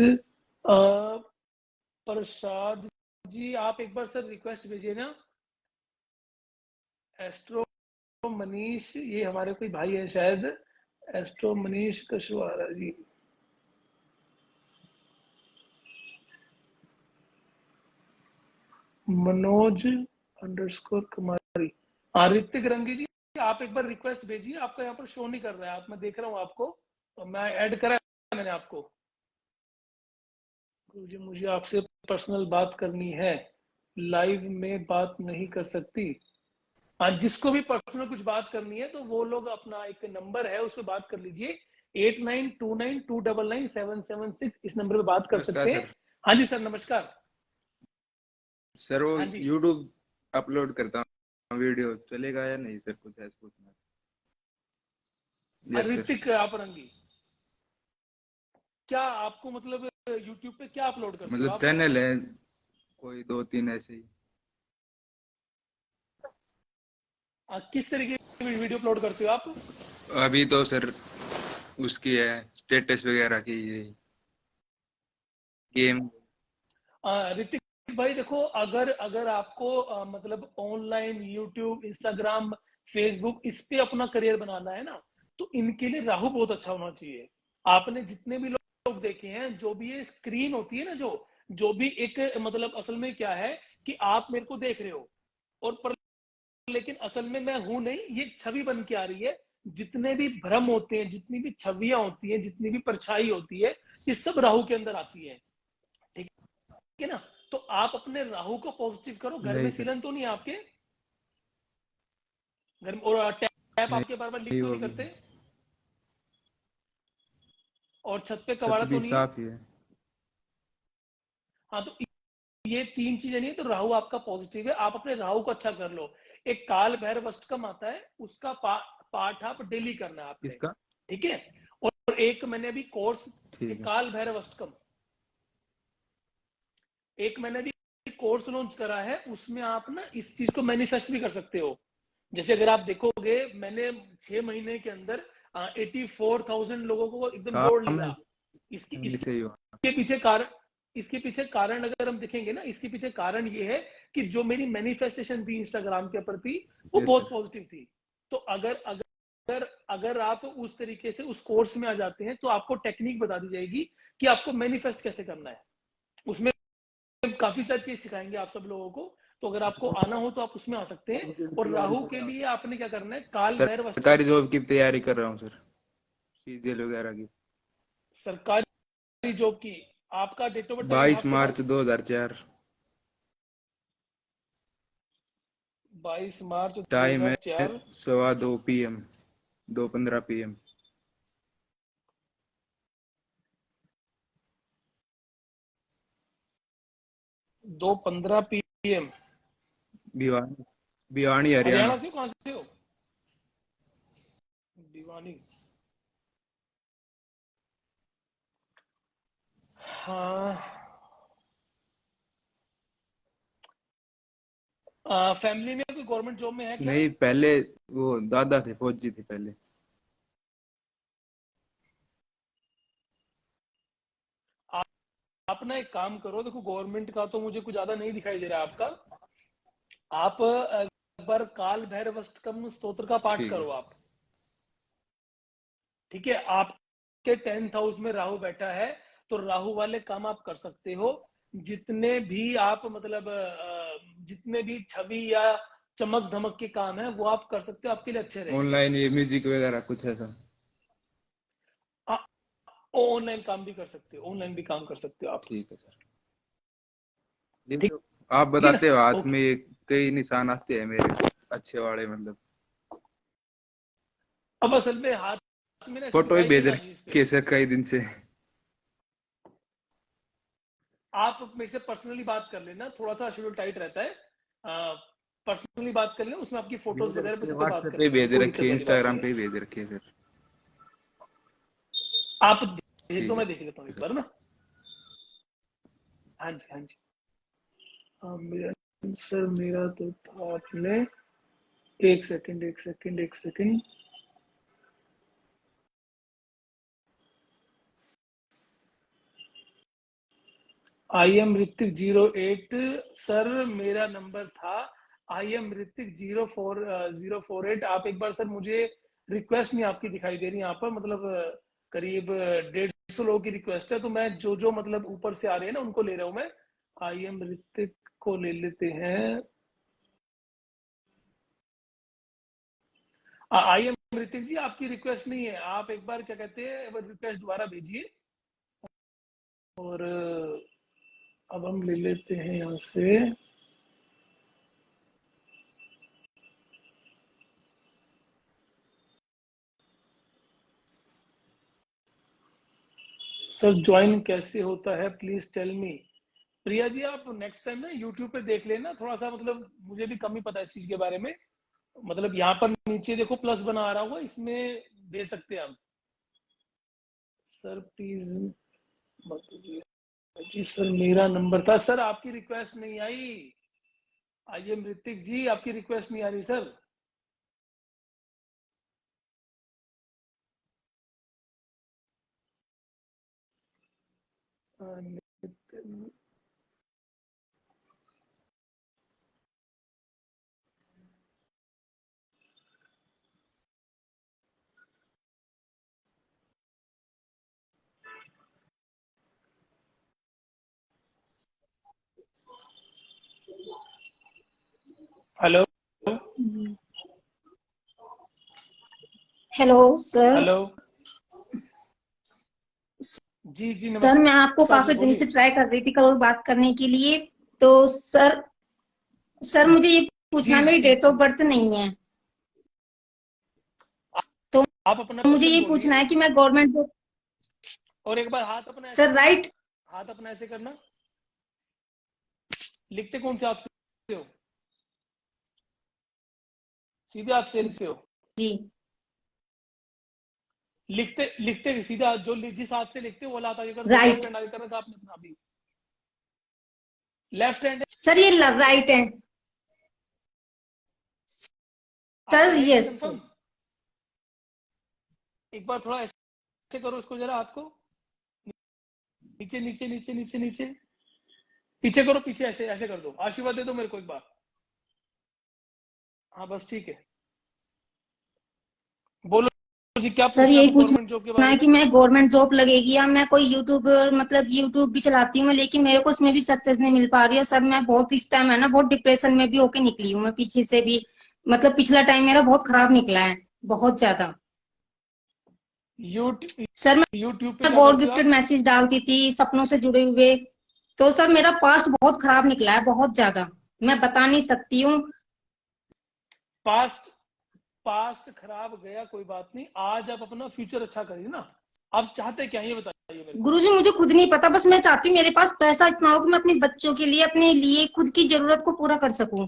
प्रसाद जी आप एक बार सर रिक्वेस्ट भेजिए ना। एस्ट्रो मनीष, ये हमारे कोई भाई है शायद, एस्ट्रो मनीष कशवारा जी। मनोज अंडरस्कोर कुमारी, ऋतिक रंगी जी आप एक बार रिक्वेस्ट भेजिए। आपका यहाँ पर शो नहीं कर रहा है, आप, मैं देख रहा हूँ आपको, तो मैं ऐड करा मैंने आपको। गुरुजी मुझे आपसे पर्सनल बात करनी है, लाइव में बात नहीं कर सकती। हाँ, जिसको भी पर्सनल कुछ बात करनी है तो वो लोग अपना एक नंबर है उस पर बात कर लीजिए, 8929299776, इस नंबर पे बात कर सकते हैं। हाँ जी सर नमस्कार।
सर वो
हाँ जी
YouTube अपलोड करता हूँ वीडियो, चलेगा या नहीं सर? कुछ ऐसा पूछना है। Yes sir.
ऋतिक अपरंगी, क्या आपको मतलब YouTube पे क्या अपलोड करते हो
मतलब
आप?
चैनल है कोई 2-3 ऐसे ही।
किस तरीके की वीडियो अपलोड करते हो आप?
अभी तो सर उसकी है स्टेटस वगैरह की, ये गेम।
ऋतिक भाई देखो, अगर अगर आपको मतलब ऑनलाइन YouTube, Instagram, Facebook इस पे अपना करियर बनाना है ना, तो इनके लिए राहु बहुत अच्छा होना चाहिए। आपने जितने भी लोग देखे हैं, जो भी ये स्क्रीन होती है ना, जो भी एक मतलब असल में क्या है कि आप मेरे को देख रहे हो और पर लेकिन असल में मैं हूं नहीं, ये छवि बन के आ रही है। जितने भी भ्रम होते हैं, जितनी भी छवियां होती हैं, जितनी भी परछाई होती है, ये सब राहु के अंदर आती है। ठीक है ना? तो आप अपने राहु को पॉजिटिव करो। घर में
नहीं सर,
सीलन तो नहीं है आपके घर में? और टैप आपके बार बार लीक
नहीं
तो
वो
नहीं
भी
करते?
है,
और छत पे
छत
कबाड़ा तो
भी
नहीं है?
साफ ही है।
हाँ, तो ये तीन चीजें नहीं है तो राहु आपका पॉजिटिव है। आप अपने राहु को अच्छा कर लो। एक काल भैरव अष्टकम आता है, उसका पाठ आप डेली करना है आपने।
किसका?
ठीक है, और एक मैंने अभी कोर्स,
ठीक है।
काल भैरव अष्टकम, एक मैंने भी कोर्स लॉन्च करा है, उसमें आप ना इस चीज को मैनिफेस्ट भी कर सकते हो। जैसे अगर आप देखोगे, मैंने 6 महीने के अंदर 84,000 लोगों को एकदम जोड़
काम है
लिया। इसकी
नहीं सही हो।
इसके पीछे कारण, इसके पीछे कारण अगर हम देखेंगे ना, इसके पीछे कारण ये है कि जो मेरी मैनिफेस्टेशन थी इंस्टाग्राम के प्रति, वो
यस
बहुत
सर।
पॉजिटिव थी। तो अगर अगर अगर आप उस तरीके से उस कोर्स में आ जाते हैं, तो आपको टेक्निक बता दी जाएगी कि आपको मैनिफेस्ट कैसे करना है। उसमें काफी सारी चीज सिखाएंगे आप सब लोगों को। तो अगर आपको आना हो तो आप उसमें आ सकते हैं। और राहु के लिए आपने क्या करना है, काल भैरव अष्टकम।
सरकारी जॉब की तैयारी कर रहा हूँ सर, सीजीएल वगैरह की।
सरकारी जॉब की? आपका डेट ऑफ बर्थ टाइम है
22
आपके
मार्च
पास?
2004।
22 मार्च
टाइम है
2004।
2:15 PM, 2:15 PM।
2:15 PM।
Bhiwani, Bhiwani Haryana.
Haryana से हो? कहां से हो? भिवानी। हाँ, फैमिली में कोई गवर्नमेंट जॉब में है क्या?
नहीं, पहले वो दादा थे, फौजी थे पहले।
आप ना एक काम करो, देखो गवर्नमेंट का तो मुझे कुछ ज्यादा नहीं दिखाई दे रहा है आपका। आप एक बार काल भैरव अष्टकम स्तोत्र का पाठ
ठीक है।
करो आप। ठीक है, आपके 10th हाउस में राहु बैठा है, तो राहु वाले काम आप कर सकते हो। जितने भी आप मतलब जितने भी छवि या चमक धमक के काम है वो आप कर सकते हो, आपके लिए अच्छे रहेंगे।
ऑनलाइन ये म्यूजिक वगैरह कुछ ऐसा?
ऑनलाइन काम भी कर सकते हो, ऑनलाइन भी काम कर सकते हो आप।
ठीक है सर। ये
ठीक
तो आप
ठीक है ना?
बताते हो, हाथ
ओके।
में कई निशान आते हैं मेरे अच्छे वाले, मतलब
अब असल में हाथ में ना ऐसे
फोटो ही
दिखाई
भेज
देगा नहीं इस
रखी
पे।
है सर कई दिन से।
आप मेरे से पर्सनली बात कर लेना, थोड़ा सा शेड्यूल टाइट रहता है, पर्सनली बात कर लेना, उसमें आपकी फोटोज वगैरह पे सब पे बात
व्हाट्सएप
कर
पे
लेंगे,
भेज
कोई
रखी
दिक्कत
है,
वाली बात
इंस्टाग्राम
नहीं है।
पे भेज रखी है सर।
आप
ठीक
भेजो,
है
मैं देख लेता हूँ एक बार ना। हाँ जी, हाँ जी। सर मेरा तो था आपने, एक सेकंड एक सेकंड एक second. I am Hrithik 08 sir मेरा नंबर था, आई एम ऋतिक 04048। आप एक बार सर, मुझे रिक्वेस्ट नहीं आपकी दिखाई दे रही यहाँ पर, मतलब करीब 150 लोगों की रिक्वेस्ट है, तो मैं जो जो मतलब ऊपर से आ रहे हैं ना उनको ले रहा हूँ मैं। आई एम ऋतिक को ले लेते हैं। आई एम ऋतिक जी, आपकी रिक्वेस्ट नहीं है, आप एक बार क्या कहते हैं रिक्वेस्ट दोबारा भेजिए। और अब हम ले लेते हैं यहाँ से। सर ज्वाइन कैसे होता है, please tell me. Priya ji, आप नेक्स्ट टाइम ना यूट्यूब पे देख लेना, थोड़ा सा मतलब मुझे भी कम ही पता है इस चीज के बारे में। मतलब यहाँ पर नीचे देखो प्लस बना आ रहा होगा, इसमें दे सकते हैं हम। सर प्लीज मत दीजिए। जी सर मेरा नंबर था, सर आपकी रिक्वेस्ट नहीं आई। आई एम ऋतिक जी, आपकी रिक्वेस्ट नहीं आ रही sir. Hello
hello sir.
Hello. जी जी
सर मैं आपको
नमस्कार जी,
काफी दिन
बोलिए।
से ट्राई कर रही थी कल बात करने के लिए। तो सर मुझे ये
जी
पूछना है, मेरी
जी
डेट ऑफ बर्थ नहीं है, तो
आप अपना
मुझे
क्वेश्चन
ये पूछना
बोलिए,
है कि मैं गवर्नमेंट जॉब।
और एक बार हाथ अपना ऐसे
सर
करना,
राइट।
हाथ अपना ऐसे करना। लिखते कौन से हाथ से हो? सीधे हाथ से लिखते हो?
जी
लिखते लिखते सीधा हाथ, जो जिस हाथ से लिखते हो वो हाथ आगे कर दो, लेफ्ट
राइट।
हैंड आगे करना था आपने अपना अभी। लेफ्ट हैंड
सर ये राइट है।
आपका
सर
राइट है
यस।
कंफर्म? एक बार थोड़ा ऐसे करो इसको जरा, हाथ को नीचे नीचे नीचे नीचे नीचे, पीछे करो, पीछे ऐसे ऐसे कर दो, आशीर्वाद दे दो मेरे को एक बार। हाँ बस ठीक है, बोलो जी, क्या
सर
पूछना है
यही
आपको गवर्नमेंट जॉब के
पूछना
बारे
है
में?
कि मैं गवर्नमेंट जॉब लगेगी, या मैं कोई यूट्यूबर, मतलब यूट्यूब भी चलाती हूँ लेकिन मेरे को इसमें भी सक्सेस नहीं मिल पा रही है। सर मैं बहुत इस टाइम है ना बहुत डिप्रेशन में भी होके निकली हूँ मैं पीछे से भी, मतलब पिछला टाइम मेरा बहुत खराब निकला है, बहुत ज्यादा।
यूट्यूब
सर
यूट्यूब पे
मैं
क्या
गॉड
करते हो
गिफ्टेड
आप?
मैसेज डालती थी सपनों से जुड़े हुए, तो सर मेरा पास्ट बहुत खराब निकला है, बहुत ज्यादा, मैं बता नहीं सकती हूँ।
पास्ट पास्ट खराब गया, कोई बात नहीं, आज आप अपना फ्यूचर अच्छा करिए ना। आप चाहते क्या हैं, ये बताइए मेरे को।
गुरुजी मुझे खुद नहीं पता, बस मैं चाहती हूँ मेरे पास पैसा इतना हो कि मैं अपने बच्चों के लिए, अपने लिए, खुद की जरूरत को पूरा कर सकूं।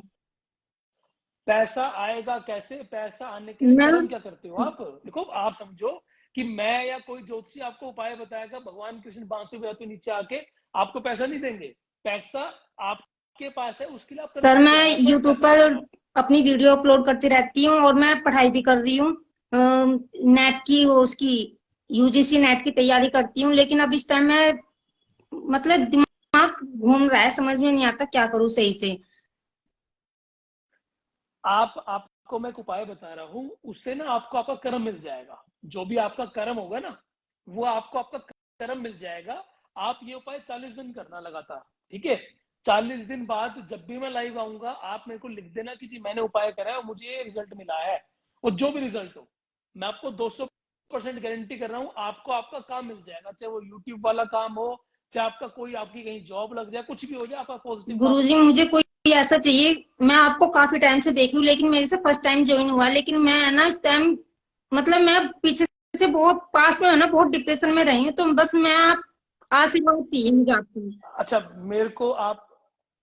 पैसा आएगा कैसे? पैसा आने के लिए
मैं
कर्म क्या करते हो आप? देखो आप समझो कि मैं या कोई ज्योतिषी आपको उपाय बताएगा, भगवान कृष्ण बांसुरी बजाते नीचे आके आपको पैसा नहीं देंगे। पैसा आपके पास है, उसके लिए आप कर्म
सर
करके
मैं
लाओ, कर्म
यूट्यूब
कैसे
पर
करते हो आप?
अपनी वीडियो अपलोड करती रहती हूँ और मैं पढ़ाई भी कर रही हूँ, नेट की, उसकी यूजीसी नेट की तैयारी करती हूँ, लेकिन अब इस टाइम मैं, मतलब दिमाग घूम रहा है, समझ में नहीं आता क्या करूँ सही से।
आपको मैं एक उपाय बता रहा हूँ, उससे ना आपको आपका कर्म मिल जाएगा। जो भी आपका कर्म होगा ना, वो आपको आपका कर्म मिल जाएगा। आप ये उपाय 40 दिन करना लगातार, ठीक है, 40 दिन बाद जब भी मैं लाइव आऊंगा आप मेरे को लिख देना कि जी मैंने उपाय करा है और मुझे ये रिजल्ट मिला है, और जो भी रिजल्ट हो मैं आपको 200% गारंटी कर रहा हूँ, आपको आपका काम मिल जाएगा, चाहे वो यूट्यूब वाला काम हो, चाहे आपका कोई आपकी कहीं जॉब लग जाए, कुछ भी हो जाए, आपका पॉजिटिव काम
गुरुजी
हो जाए।
मुझे कोई ऐसा चाहिए, मैं आपको काफी टाइम से देख रही हूँ लेकिन मेरे से फर्स्ट टाइम ज्वाइन हुआ, लेकिन मैं है ना इस टाइम मतलब मैं पीछे से बहुत पास में है ना बहुत डिप्रेशन में रही हूँ, तो बस मैं आप आशीर्वाद चाहिए मुझे आपको।
अच्छा, मेरे को आप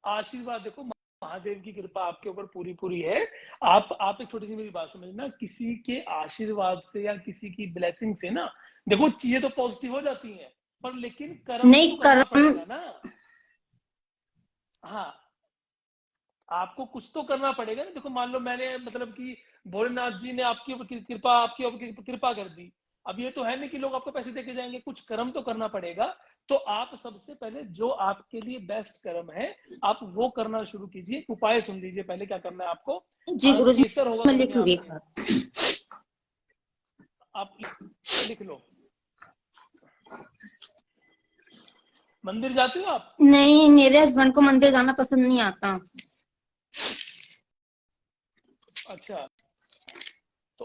आशीर्वाद देखो, महादेव की कृपा आपके ऊपर पूरी पूरी है। आप एक छोटी सी मेरी बात समझना, किसी के आशीर्वाद से या किसी की ब्लेसिंग से ना, देखो चीजें तो पॉजिटिव हो जाती हैं, पर लेकिन कर्म
नहीं
तो करना
कर्म,
पड़ेगा ना। हाँ, आपको कुछ तो करना पड़ेगा ना। देखो मान लो मैंने मतलब कि भोलेनाथ जी ने आपकी ऊपर कृपा, आपकी ऊपर कृपा कर दी, अब ये तो है नहीं कि लोग आपको पैसे देके जाएंगे, कुछ कर्म तो करना पड़ेगा। तो आप सबसे पहले जो आपके लिए बेस्ट कर्म है आप वो करना शुरू कीजिए। उपाय सुन लीजिए पहले क्या करना है आपको।
जी गुरुजी
केसर होगा
मैं
घर
लिख
में
लूंगी एक
आपके,
बार।
आप लिख लो। मंदिर जाते हो आप?
नहीं, मेरे हस्बैंड को मंदिर जाना पसंद नहीं आता।
अच्छा, तो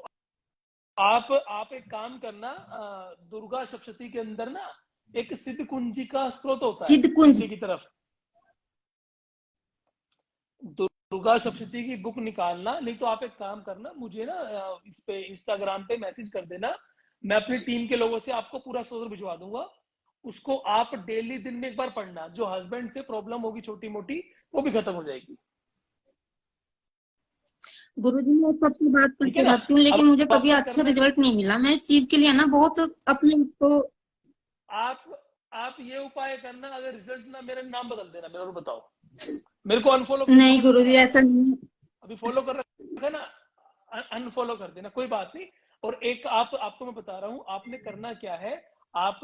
आप एक काम करना, दुर्गा सप्तशती के अंदर ना एक सिद्ध कुंजी का स्त्रोत होता है
सिद्ध कुंज,
नीचे की तरफ। दुर्गा सप्तशती की बुक निकालना, नहीं तो आप एक काम करना, मुझे ना इस पे इंस्टाग्राम पे मैसेज कर देना, मैं अपनी टीम के लोगों से आपको पूरा स्त्रोत भिजवा दूंगा। उसको आप डेली दिन में एक बार पढ़ना, जो हस्बैंड से प्रॉब्लम होगी छोटी मोटी वो भी खत्म हो जाएगी।
गुरुजी मैं सबसे बात
ठीक है
करते
ना?
रहती हूँ लेकिन
अब
मुझे कभी
आपको
अच्छा
करना,
रिजल्ट नहीं मिला, मैं इस चीज के लिए ना बहुत अपने को।
आप आप ये उपाय करना, अगर रिजल्ट ना, मेरा नाम बदल देना, मेरे को बताओ, मेरे को अनफॉलो
नहीं
कर देना
गुरुजी
आप।
ऐसा नहीं।
अभी फॉलो कर रखा है ना, अनफॉलो कर देना, कोई बात नहीं। और एक आपको मैं बता रहा हूँ आपने करना क्या है। आप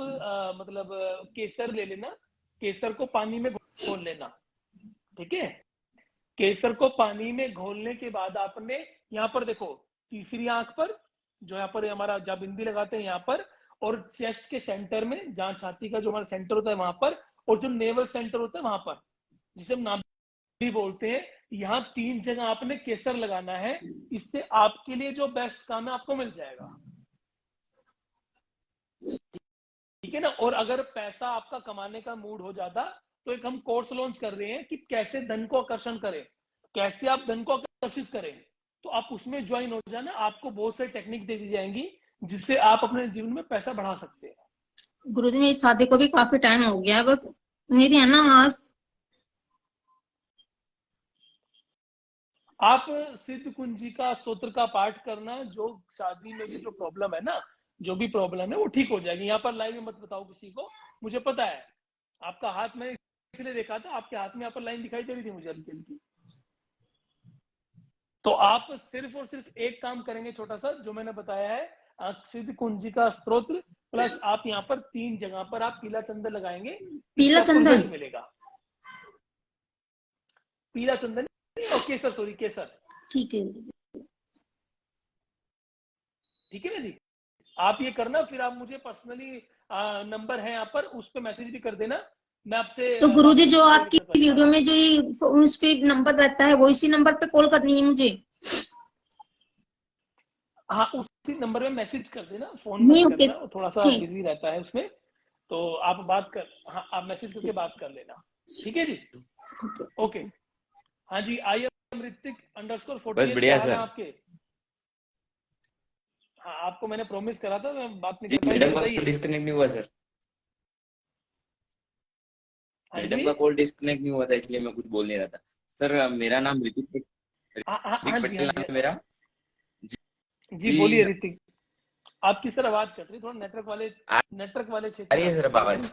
मतलब केसर ले लेना, केसर को पानी में घोल लेना, ठीक है। केसर को पानी में घोलने के बाद आपने यहाँ पर देखो, तीसरी आंख पर, जो यहाँ पर हमारा जब बिंदी लगाते हैं यहाँ पर, और चेस्ट के सेंटर में, जहाँ छाती का जो हमारा सेंटर होता है वहां पर, और जो नेवल सेंटर होता है वहां पर, जिसे हम नाभि बोलते हैं, यहाँ 3 जगह आपने केसर लगाना है। इससे आपके लिए जो बेस्ट काम है आपको मिल जाएगा, ठीक है ना। और अगर पैसा आपका कमाने का मूड हो जाता, तो एक हम कोर्स लॉन्च कर रहे हैं कि कैसे धन को आकर्षण करें, कैसे आप धन को आकर्षित करें, तो आप उसमें ज्वाइन हो जाना। आपको बहुत सारी टेक्निक दे दी जाएंगी जिससे आप अपने जीवन में पैसा बढ़ा सकते हैं।
गुरुजी मेरी शादी को भी काफी टाइम हो गया है, बस मेरी है ना आस।
आप सिद्ध कुंजी का स्तोत्र का पाठ करना, जो शादी में भी जो प्रॉब्लम है ना, जो भी प्रॉब्लम है वो ठीक हो जाएगी। यहाँ पर लाइव में मत बताओ किसी को, मुझे पता है आपका हाथ, मैंने इसलिए देखा था आपके हाथ में यहाँ पर लाइन दिखाई दे रही थी मुझे हल्की हल्की। तो आप सिर्फ और सिर्फ एक काम करेंगे छोटा सा, जो मैंने बताया है, सिद्ध कुंजी का स्तोत्र प्लस आप यहाँ पर 3 जगह पर आप पीला चंदन लगाएंगे, इससे
पीला
आपको
चंदन,
रिजल्ट मिलेगा। पीला चंदन और केसर, सॉरी केसर,
ठीक है।
ठीक है ना जी। आप ये करना, फिर आप मुझे पर्सनली नंबर है यहाँ पर, उस पर मैसेज भी कर देना, मैं आपसे
तो
बात
गुरुजी
करने
जो
की पूरी
आपकी
तरह करूंगा।
वीडियो में जो ये उस पे नंबर रहता है वो इसी नंबर पे कॉल करनी है मुझे?
हाँ, उसी नंबर में मैसेज कर देना, फोन
नहीं
मत
ओके
करना, वो थोड़ा सा
ठीक।
बिजी रहता है उसमें। तो आप बात कर, हाँ आप मैसेज करके बात कर लेना, ठीक है जी।
ठीक है।
ओके, हाँ जी, आई एम ऋतिक _ 48।
बस बढ़िया
क्या हाल है
सर।
आपके? हाँ, आपको मैंने प्रॉमिस करा था, मैं बात नहीं
जी
कर पाई थी,
मैडम का
बताइए।
डिस्कनेक्ट नहीं हुआ सर,
हाँ
मैडम
जी,
का कॉल डिस्कनेक्ट नहीं हुआ था इसलिए मैं कुछ बोल नहीं रहा था। सर मेरा नाम ऋतिक
हाँ जी,
पटेल
हाँ
नाम
जी,
है मेरा।
जी
जी
बोलिए ऋतिक। आपकी सर आवाज कट रही, थोड़ा
आ
नेटवर्क वाले क्षेत्र
आ
में
रही
आ
है सर अब
सकते हैं।
आवाज?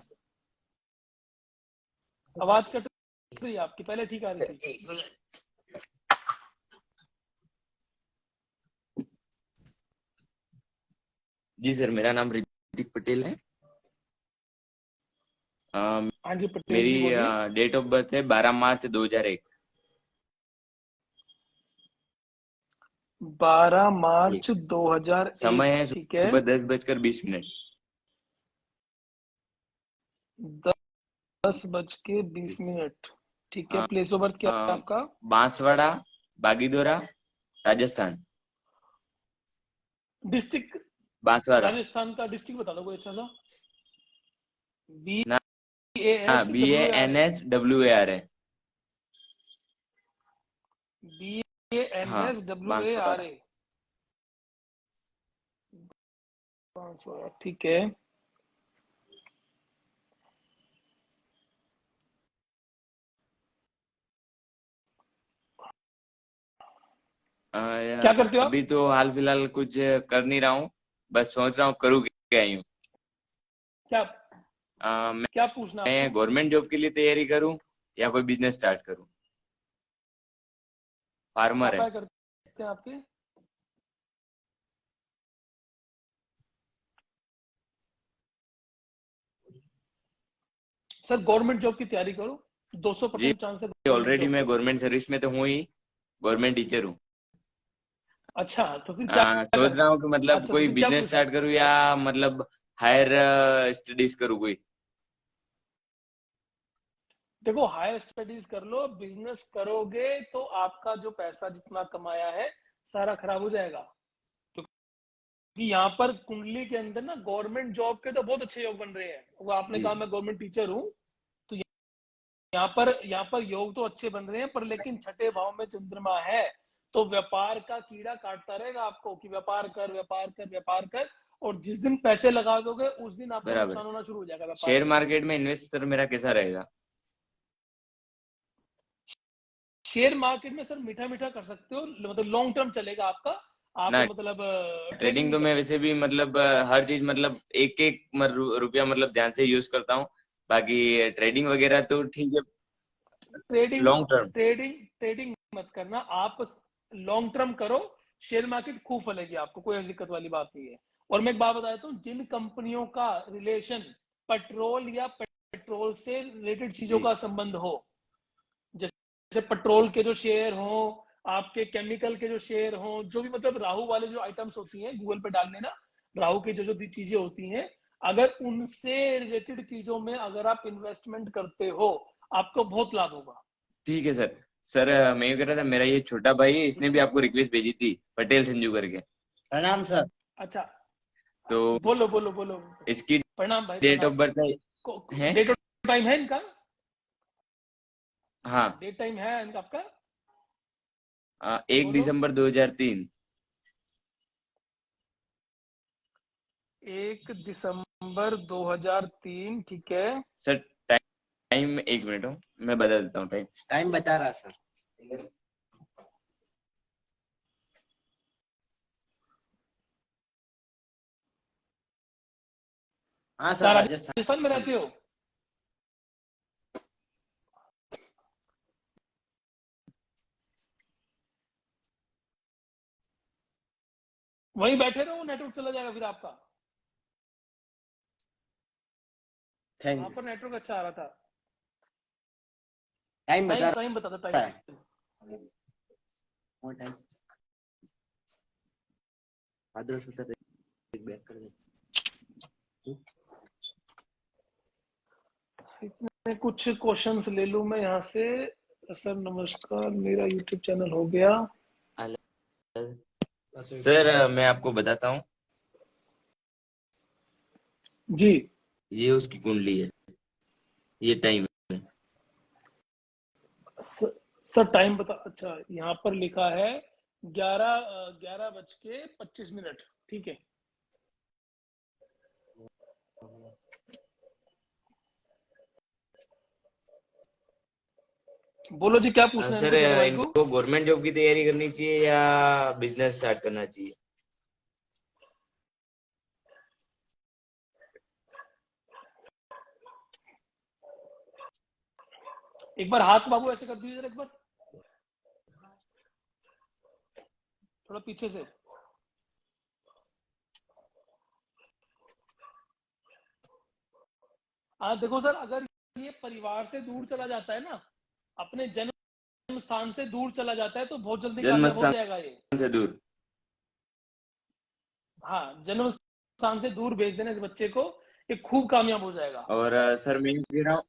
आवाज कट रही है आपकी, पहले ठीक आ रही थी।
जी सर मेरा नाम ऋतिक पटेल है।
हाँ जी पटेल
मेरी
जी बोलिए।
डेट ऑफ बर्थ है 12 मार्च 2001।
12
जी
मार्च 2001,
समय है
ठीक है।
सुबह 10:20
10 10:20, ठीक है।
हाँ,
प्लेस ऑफ बर्थ क्या है आपका?
बांसवाड़ा, बागीदोरा, राजस्थान।
डिस्ट्रिक्ट?
बांसवाड़ा।
राजस्थान का डिस्ट्रिक्ट बता दो कोई अच्छा सा। बी
ना,
ए
हाँ,
S W A R A
BANSWAR है। हाँ,
BANSWARA।
बांसवाड़ा।
ठीक है। क्या करते हो आप?
अभी तो हाल फिलहाल कुछ कर नहीं रहा हूँ, बस सोच रहा हूँ करूँ क्या यूँ।
क्या
मैं
क्या पूछना आपको?
गवर्नमेंट जॉब के लिए तैयारी करूँ या कोई बिजनेस स्टार्ट करूँ। फार्मर
पापा
है।
करते हैं आपके? सर गवर्नमेंट जॉब की तैयारी करो,
जी,
200% चांस है गवर्नमेंट
ऑलरेडी
जॉब
मैं
का।
गवर्नमेंट सर्विस में तो हूँ ही, गवर्नमेंट टीचर हूँ।
अच्छा तो फिर क्या
सोच रहा हूँ कि मतलब
अच्छा तो
कोई
फिर क्या
बिजनेस
पूछा?
स्टार्ट करूँ या मतलब हायर स्टडीज करूँ कोई।
देखो हायर स्टडीज कर लो, बिजनेस करोगे तो आपका जो पैसा जितना कमाया है सारा खराब हो जाएगा। क्योंकि यहाँ पर कुंडली के अंदर ना गवर्नमेंट जॉब के तो बहुत अच्छे योग बन रहे हैं। वो आपने
जी,
कहा मैं गवर्नमेंट टीचर हूँ, तो यहाँ पर योग तो अच्छे बन रहे हैं, पर लेकिन छठे भाव में चंद्रमा है, तो व्यापार का कीड़ा काटता रहेगा आपको कि व्यापार कर व्यापार कर व्यापार कर, और जिस दिन पैसे लगा दोगे उस दिन आपको
बराबर।
नुकसान होना शुरू हो जाएगा व्यापार
शेयर
में।
मार्केट में इन्वेस्ट सर मेरा कैसा रहेगा?
शेयर मार्केट में सर मीठा मीठा कर सकते हो, मतलब लॉन्ग टर्म चलेगा आपका। आप
ना,
मतलब ट्रेडिंग
ट्रेडिंग
नहीं
तो
कर
मैं वैसे
सकते।
भी मतलब हर चीज मतलब एक एक रुपया मतलब ध्यान से यूज करता हूँ। बाकी ट्रेडिंग वगैरह तो ठीक है,
trading
long term.
Trading trading मत करना आप, लॉन्ग टर्म करो। शेयर मार्केट खूब फलेगी आपको, कोई ऐसी दिक्कत वाली बात नहीं है। और मैं एक बात बता देता हूँ, जिन कंपनियों का रिलेशन पेट्रोल या पेट्रोल से रिलेटेड चीजों
जी,
का संबंध हो, जैसे पेट्रोल के जो शेयर हो, आपके केमिकल के जो शेयर हो, जो भी मतलब राहु वाले जो आइटम्स होती हैं गूगल पे डाल लेना, राहु की जो जो चीजें होती हैं, अगर उनसे रिलेटेड चीजों में अगर आप इन्वेस्टमेंट करते हो आपको बहुत लाभ होगा।
ठीक है सर। सर मैं ये कह रहा था, मेरा ये छोटा भाई है, इसने भी आपको रिक्वेस्ट भेजी थी, पटेल संजू करके। प्रणाम सर।
अच्छा
तो
बोलो बोलो बोलो।
इसकी
प्रणाम भाई
डेट ऑफ
प्रणाम।
बर्थ है।
डेट ऑफ टाइम है इनका?
हाँ,
डेट टाइम है इनका आपका?
1
बोलो।
दिसंबर 2003।
1 दिसंबर 2003, ठीक है।
सर टाइम 1 मिनट हो, मैं बता देता हूँ टाइम। टाइम बता रहा सर। हाँ
क्या
सर,
राजस्थान में
राजस्थान।
रहते हो? वहीं बैठे रहो, नेटवर्क चला जाएगा फिर आपका।
थैंक
वहां
यू।
पर नेटवर्क अच्छा आ रहा था।
टाइम बता
टाइम बता दो
रहा है।
टाइम।
और टाइम आदर सुतर एक बैक कर दे।
इतने कुछ क्वेश्चंस ले लूं मैं यहाँ से। सर नमस्कार, मेरा यूट्यूब चैनल हो गया।
सर मैं आपको बताता हूँ,
जी
ये उसकी कुंडली है, ये टाइम है।
सर टाइम बता, अच्छा यहाँ पर लिखा है 11:25 ठीक है। बोलो जी, क्या पूछना है
सर
इनको, छोटे भाई को?
इनको गवर्नमेंट जॉब की तैयारी करनी चाहिए या बिजनेस स्टार्ट करना चाहिए?
एक बार हाथ बाबू ऐसे कर दीजिए जरा, एक बार थोड़ा पीछे से। हाँ देखो सर, अगर ये परिवार से दूर चला जाता है ना, अपने जन्म स्थान से दूर चला जाता है, तो बहुत जल्दी
जन्म
कामयाब हो
स्थान
जाएगा ये।
से दूर।
हाँ, जन्म स्थान से दूर भेज देने इस बच्चे को, ये खूब कामयाब हो जाएगा।
और सर मैं ये कह रहा हूँ,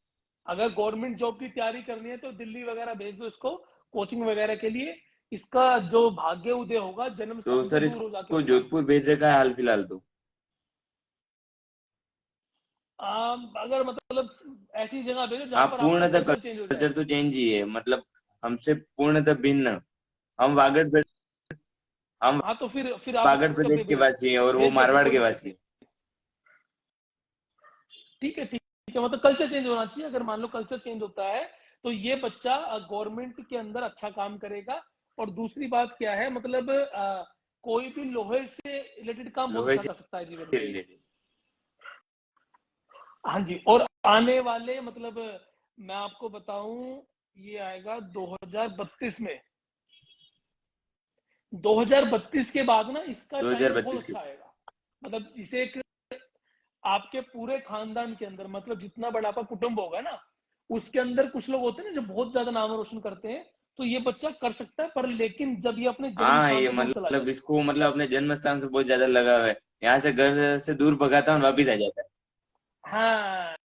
अगर गवर्नमेंट जॉब की तैयारी करनी है तो दिल्ली वगैरह भेज दो इसको कोचिंग वगैरह के लिए। इसका जो भाग्य उदय होगा जन्म
तो
स्थान से
सर
दूर हो जाके
इसको
होगा।
जोधपुर भेज रखा है हाल फिलहाल तो।
अगर मतलब ऐसी जगह भेजो जहाँ
हाँ
पर आपका
पूर्णतः
कल्चर चेंज हो जाए।
कल्चर तो चेंज ही है, मतलब हमसे पूर्णतः भिन्न। हम वागड़ हम
हाँ तो फिर आप
वागड़
उसको
प्रदेश के वासी हैं और वो
भेज दो, फिर
मारवाड़
कोई
के
दिक्कत
वासी
नहीं।
हैं।
ठीक है ठीक है, मतलब कल्चर चेंज होना चाहिए। अगर मान लो कल्चर चेंज होता है तो ये बच्चा गवर्नमेंट के अंदर अच्छा काम करेगा। और दूसरी बात क्या है, मतलब कोई भी लोहे से रिलेटेड काम बहुत
लोहे
अच्छा
से
कर सकता है जीवन में।
रिलेटेड।
हाँ जी, और आने वाले मतलब मैं आपको बताऊं, ये आएगा 2032 में। 2032 के बाद ना इसका टाइम बहुत
2032 के
अच्छा आएगा। मतलब इसे एक आपके पूरे खानदान के अंदर, मतलब जितना बड़ा आपका कुटुंब होगा ना, उसके अंदर कुछ लोग होते हैं ना जो बहुत ज्यादा नाम रोशन करते हैं, तो ये बच्चा कर सकता है। पर लेकिन जब ये अपने जन्म
हाँ
स्थान
ये
से दूर चला
मतलब
जाए।
इसको मतलब अपने जन्म स्थान से बहुत ज्यादा लगाव है। यहाँ से घर से दूर भगाता हूँ वापिस आ जाता है।
हाँ,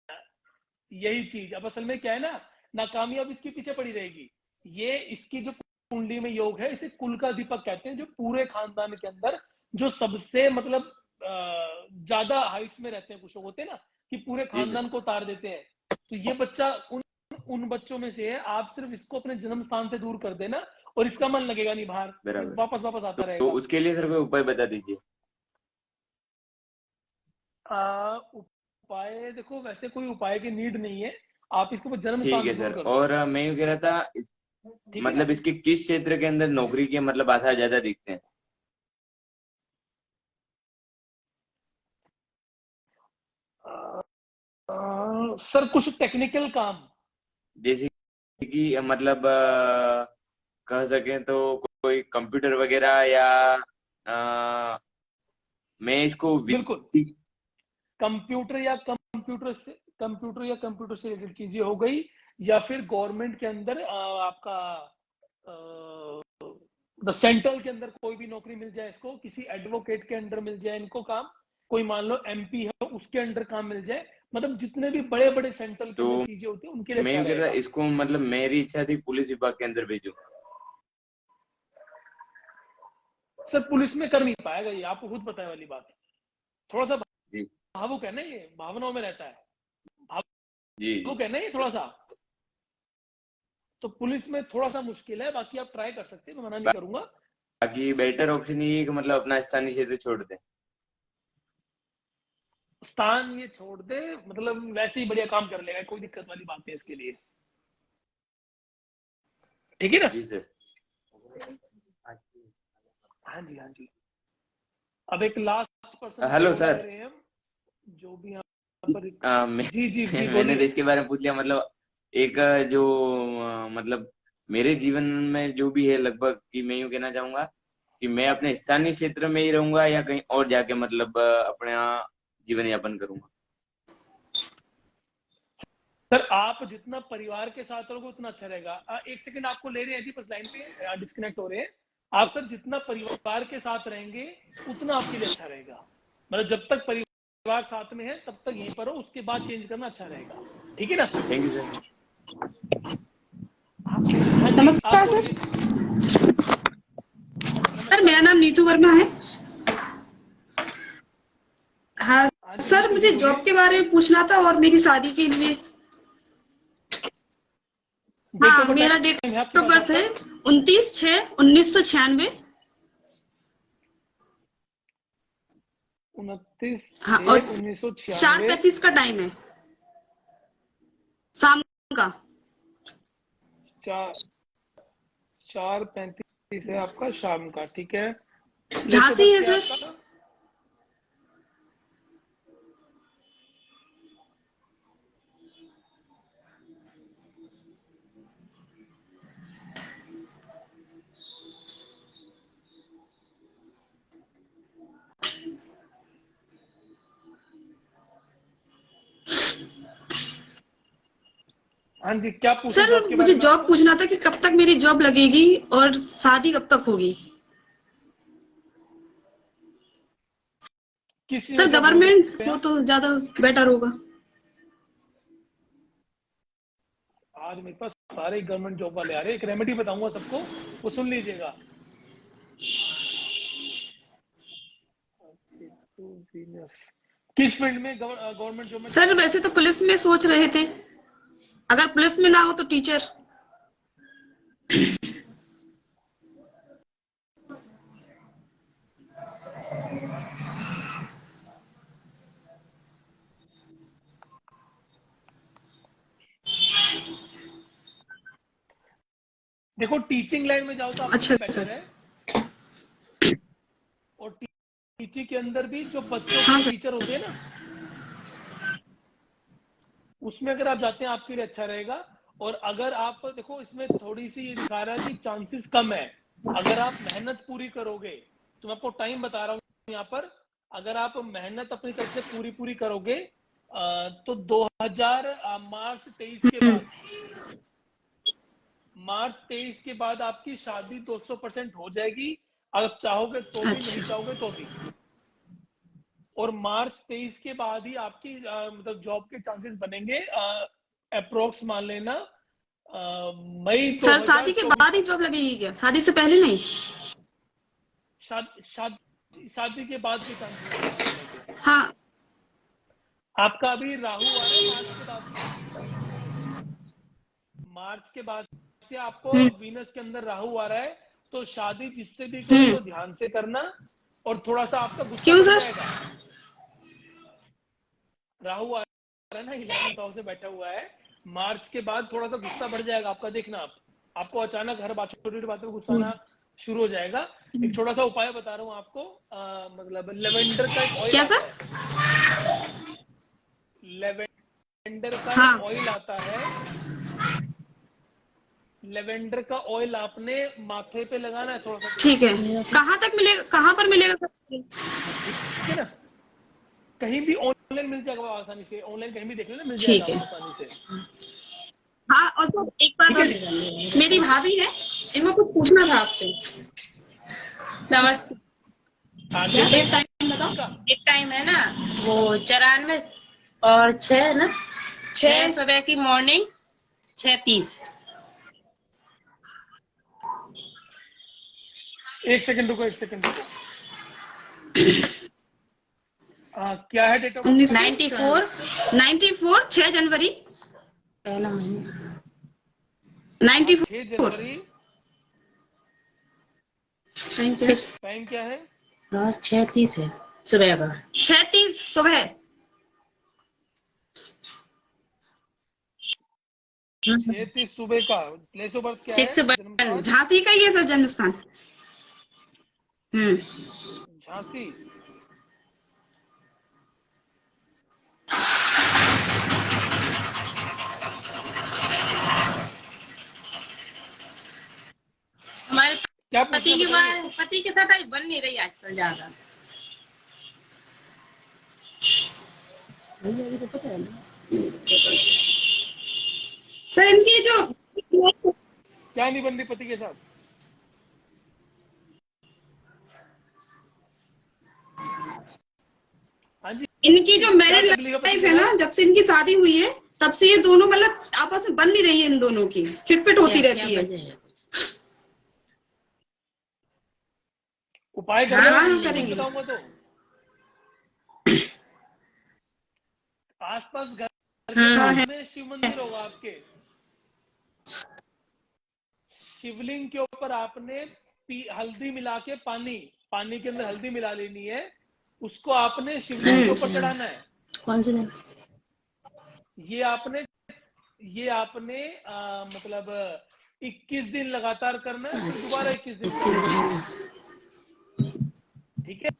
यही चीज अब असल में क्या है ना, नाकामयाब इसके पीछे पड़ी रहेगी। ये इसकी जो कुंडली में योग है, इसे कुल का दीपक कहते हैं, जो पूरे खानदान के अंदर जो सबसे मतलब ज्यादा हाइट्स में रहते हैं। कुछ लोग होते हैं ना कि पूरे
जी सर।
खानदान को उतार देते हैं, तो ये बच्चा उन बच्चों में से है। आप सिर्फ इसको अपने जन्म स्थान से दूर कर देना और इसका मन लगेगा नहीं बाहर,
बराबर।
वापस वापस आता
तो
रहेगा।
उसके लिए सर कोई उपाय बता दीजिए।
उपाय देखो, वैसे कोई उपाय की नीड नहीं है। आप इसको जन्म
ठीक
स्थान
है
से दूर
सर।
कर दो।
और मैं यूँ कह रहा था
ठीक है ना।
मतलब इसके किस क्षेत्र के अंदर नौकरी के मतलब आसार ज्यादा दिखते हैं?
सर कुछ टेक्निकल काम।
जैसे कि मतलब कह सकें तो कोई कंप्यूटर वगैरह या अ, मैं इसको
बिल्कुल, कंप्यूटर या कंप्यूटर से रिलेटेड चीजें हो गई, या फिर गवर्नमेंट के अंदर आपका सेंट्रल के अंदर कोई भी नौकरी मिल जाए इसको, किसी एडवोकेट के अंडर मिल जाए इनको काम, कोई मान लो एमपी है उसके अंडर काम मिल जाए। मतलब जितने भी बड़े बड़े सेंट्रल के
तो
अंदर चीजें होती है उनके लिए
मैं
अच्छा
यूँ कह रहा था
रहेगा।
इसको मतलब मेरी इच्छा थी पुलिस विभाग के अंदर भेजूं।
सर पुलिस में कर नहीं पाएगा ये, आपको खुद पता है वाली बात। थोड़ा सा
जी
भावुक है ना, ये भावनाओं में रहता है,
जी जी।
भावुक है ना ये थोड़ा सा। तो पुलिस में थोड़ा सा मुश्किल है, बाकी आप ट्राई कर सकते हैं, मैं मना नहीं करूंगा।
बाकी बेटर ऑप्शन ये है कि मतलब अपना स्थानीय क्षेत्र छोड़ दें।
स्थान ये छोड़ दे, मतलब वैसे ही बढ़िया काम कर लेगा, कोई दिक्कत वाली बात नहीं इसके लिए। ठीक है ना।
जी सर।
हाँ जी हाँ जी। अब एक last person
hello
call
sir.
ले रहे हैं हम, जो भी यहाँ पर।
मैं
जी जी जी
मैंने तो
बोलिए।
इसके बारे में पूछ लिया। मतलब एक जो मतलब मेरे जीवन में जो भी है लगभग कि मैं यूँ कहना चाहूंगा कि मैं अपने स्थानीय क्षेत्र में ही रहूंगा या कहीं और जाके मतलब अपने यहाँ जीवन यापन करूंगा।
सर आप जितना परिवार के साथ रहोगे उतना अच्छा रहेगा। एक सेकंड आपको ले रहे हैं जी, बस लाइन पे डिस्कनेक्ट हो रहे हैं। आप सर जितना परिवार के साथ रहेंगे उतना आपके लिए अच्छा रहेगा। मतलब जब तक परिवार साथ में है तब तक यहीं पर हो, उसके बाद चेंज करना अच्छा रहेगा। ठीक है ना।
Thank you sir.
हाँ जी,
नमस्कार
आप
सर।
बोलिए।
सर मेरा नाम नीतू वर्मा है। हाँ
हाँ जी
सर,
नीतू जी
मुझे
बोलिए।
जॉब के बारे में पूछना था और मेरी शादी के लिए।
डेट
हाँ,
ऑफ
मेरा डेट
टाइम है आपके
ऑफ
पास
बर्थ है
आपका?
29/6/1996। हाँ, और
29/6/1996।
4:35 का टाइम है शाम का।
4:35 है आपका शाम का, ठीक है। प्लेस ऑफ
झांसी
बर्थ
है
क्या है
सर।
आपका? हाँ जी, क्या पूछे
सर
जॉब के
मुझे
बारे में
जॉब
आपको?
पूछना था कि कब तक मेरी जॉब लगेगी और शादी कब तक होगी।
किस चीज
सर
में जॉब ढूंढ
गवर्नमेंट
रहे हैं
हो
आप?
तो ज्यादा बेटर होगा।
आज मेरे पास सारे गवर्नमेंट जॉब वाले आ रहे हैं। एक रेमेडी बताऊंगा सबको, वो सुन लीजिएगा। किस फील्ड में गवर्नमेंट जॉब में?
सर वैसे तो पुलिस में सोच रहे थे, अगर पुलिस में ना हो तो टीचर।
देखो टीचिंग लाइन में जाओ तो आपके लिए बेटर है। और टीचिंग के अंदर भी जो बच्चों के टीचर होते हैं ना, उसमें अगर आप जाते हैं आपके लिए अच्छा रहेगा। और अगर आप देखो इसमें थोड़ी सी ये दिखा रहा है कि चांसेस कम है। अगर आप मेहनत पूरी करोगे, तो मैं आपको टाइम बता रहा हूँ यहाँ पर, अगर आप मेहनत अपनी तरफ से पूरी करोगे तो 2000 मार्च 23 के बाद, मार्च 23 के बाद आपकी शादी 200% हो जाएगी। अगर चाहोगे तो भी, नहीं चाहोगे तो भी। और मार्च 23 के बाद ही आपकी मतलब जॉब के चांसेस बनेंगे। अप्रोक्स मान लेना मई।
सर शादी के बाद ही जॉब लगेगी क्या, शादी से पहले नहीं?
शादी के बाद के चांसेस।
हाँ।
आपका अभी राहु आ रहा है मार्च के बाद से आपको वीनस के अंदर राहु आ रहा है। तो शादी जिससे भी करो तो ध्यान से करना, और थोड़ा सा आपका गुस्सा बढ़ जाएगा। राहु आ रहा है ना, 11th हाउस से बैठा हुआ है। मार्च के बाद थोड़ा सा गुस्सा बढ़ जाएगा आपका, देखना आपको अचानक हर बात, छोटी छोटी बातों में गुस्सा आना शुरू हो जाएगा। एक छोटा सा उपाय बता रहा हूँ आपको, मतलब लेवेंडर का एक ऑयल
क्या
आता
सर?
है। लेवेंडर का ऑयल आता है। लेवेंडर का ऑयल आपने माथे पे लगाना है थोड़ा सा।
ठीक है, कहाँ तक मिलेगा, कहाँ पर मिलेगा?
ठीक है ना, कहीं भी ऑनलाइन मिल जाएगा आसानी से। ऑनलाइन कहीं भी देख लेना, मिल जाएगा आसानी से।
हाँ, और सर एक बात और, मेरी भाभी है, इनको कुछ पूछना था आपसे।
नमस्ते। एक टाइम बताओ। एक टाइम है ना वो 94 और 6 है ना, 6 सुबह की मॉर्निंग 6:30।
एक सेकंड रुको। क्या है डेट ऑफ?
94 6 जनवरी।
पहला महीना
94
6 जनवरी। टाइम क्या है?
6:30 है सुबह का।
6:30 सुबह।
6:30 सुबह का। प्लेस ऑफ बर्थ क्या है? जन्मस्थान
झांसी का ही है सर जन्म स्थान।
झांसी।
हमारे
क्या
पति के साथ बन नहीं रही आजकल ज्यादा। तो पता है ना
सर इनकी जो
क्या नहीं बन रही पति के साथ? हाँ जी,
इनकी जो मैरिड लाइफ है ना, जब से इनकी शादी हुई है तब से ये दोनों मतलब आपस में बन नहीं रही है। इन दोनों की खिटपिट होती रहती है।
उपाय करेंगे बताऊंगा तो। आसपास घर में शिव मंदिर होगा आपके। शिवलिंग के ऊपर आपने हल्दी मिला के पानी के अंदर हल्दी मिला लेनी है। उसको आपने शिवलिंग के ऊपर चढ़ाना है।
कौन से दिन?
ये आपने मतलब 21 दिन लगातार करना है, फिर दोबारा 21 दिन करना है। ठीक है,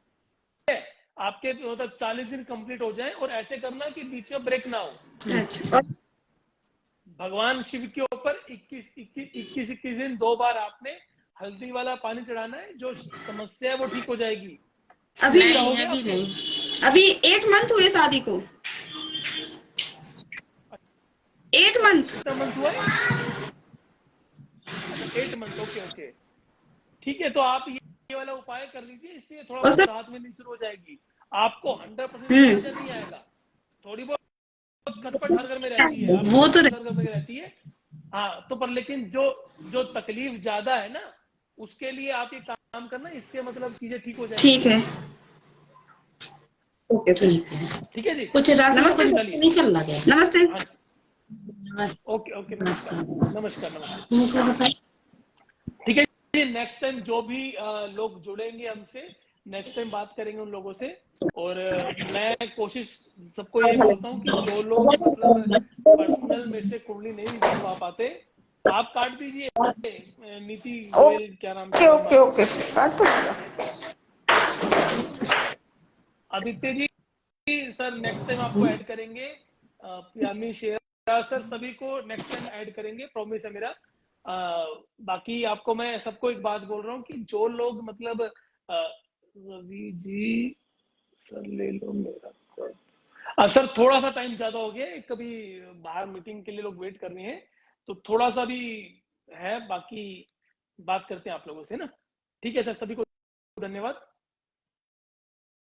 आपके मतलब 40 दिन कंप्लीट हो जाए, और ऐसे करना कि बीच में ब्रेक ना हो। भगवान शिव के ऊपर 21 दिन 2 बार आपने हल्दी वाला पानी चढ़ाना है। जो समस्या है वो ठीक हो जाएगी।
अभी नहीं। अभी 8 मंथ हुए शादी को। 8 मंथ
हुआ है। 8 मंथ। ओके। ठीक है, तो आप ये वाला उपाय कर लीजिए, इससे थोड़ा बहुत राहत मिलनी शुरू हो जाएगी। आपको 100% मजा नहीं आएगा। थोड़ी बहुत खटपट हर घर में रहती है, वो तो हर घर में रहती है। हाँ तो पर लेकिन जो जो तकलीफ ज्यादा है ना, उसके लिए आप ये काम करना, इससे मतलब चीजें ठीक हो जाएंगी।
ठीक है, ओके सर।
ठीक है जी,
कुछ राशि
नमस्ते
कुछ
सर।
नहीं चल रहा है।
नमस्ते।
हाँ जी,
नमस्ते।
ओके ओके, नमस्कार नमस्कार नमस्कार।
नमस्ते।
ठीक है जी, नेक्स्ट टाइम जो भी लोग जुड़ेंगे हमसे, नेक्स्ट टाइम बात करेंगे उन लोगों से। और मैं कोशिश सबको ये बोलता हूँ कि जो लोग मतलब पर्सनल में से कुंडली नहीं बनवा पाते, आप काट दीजिए। नीति गोयल, क्या नाम
ओके
है,
ओके ओके, काट दो।
Aditya ji sir next time आपको ऐड करेंगे। यामी शेरा सर, सभी को नेक्स्ट टाइम ऐड करेंगे, प्रॉमिस है मेरा। बाकी आपको मैं सबको एक बात बोल रहा हूँ कि जो लोग मतलब रवि जी सर ले लो मेरा सर, थोड़ा सा टाइम ज्यादा हो गया, कभी बाहर मीटिंग के लिए लोग वेट कर रहे हैं, तो थोड़ा सा भी है, बाकी बात करते हैं आप लोगों से ना। ठीक है सर, सभी को धन्यवाद।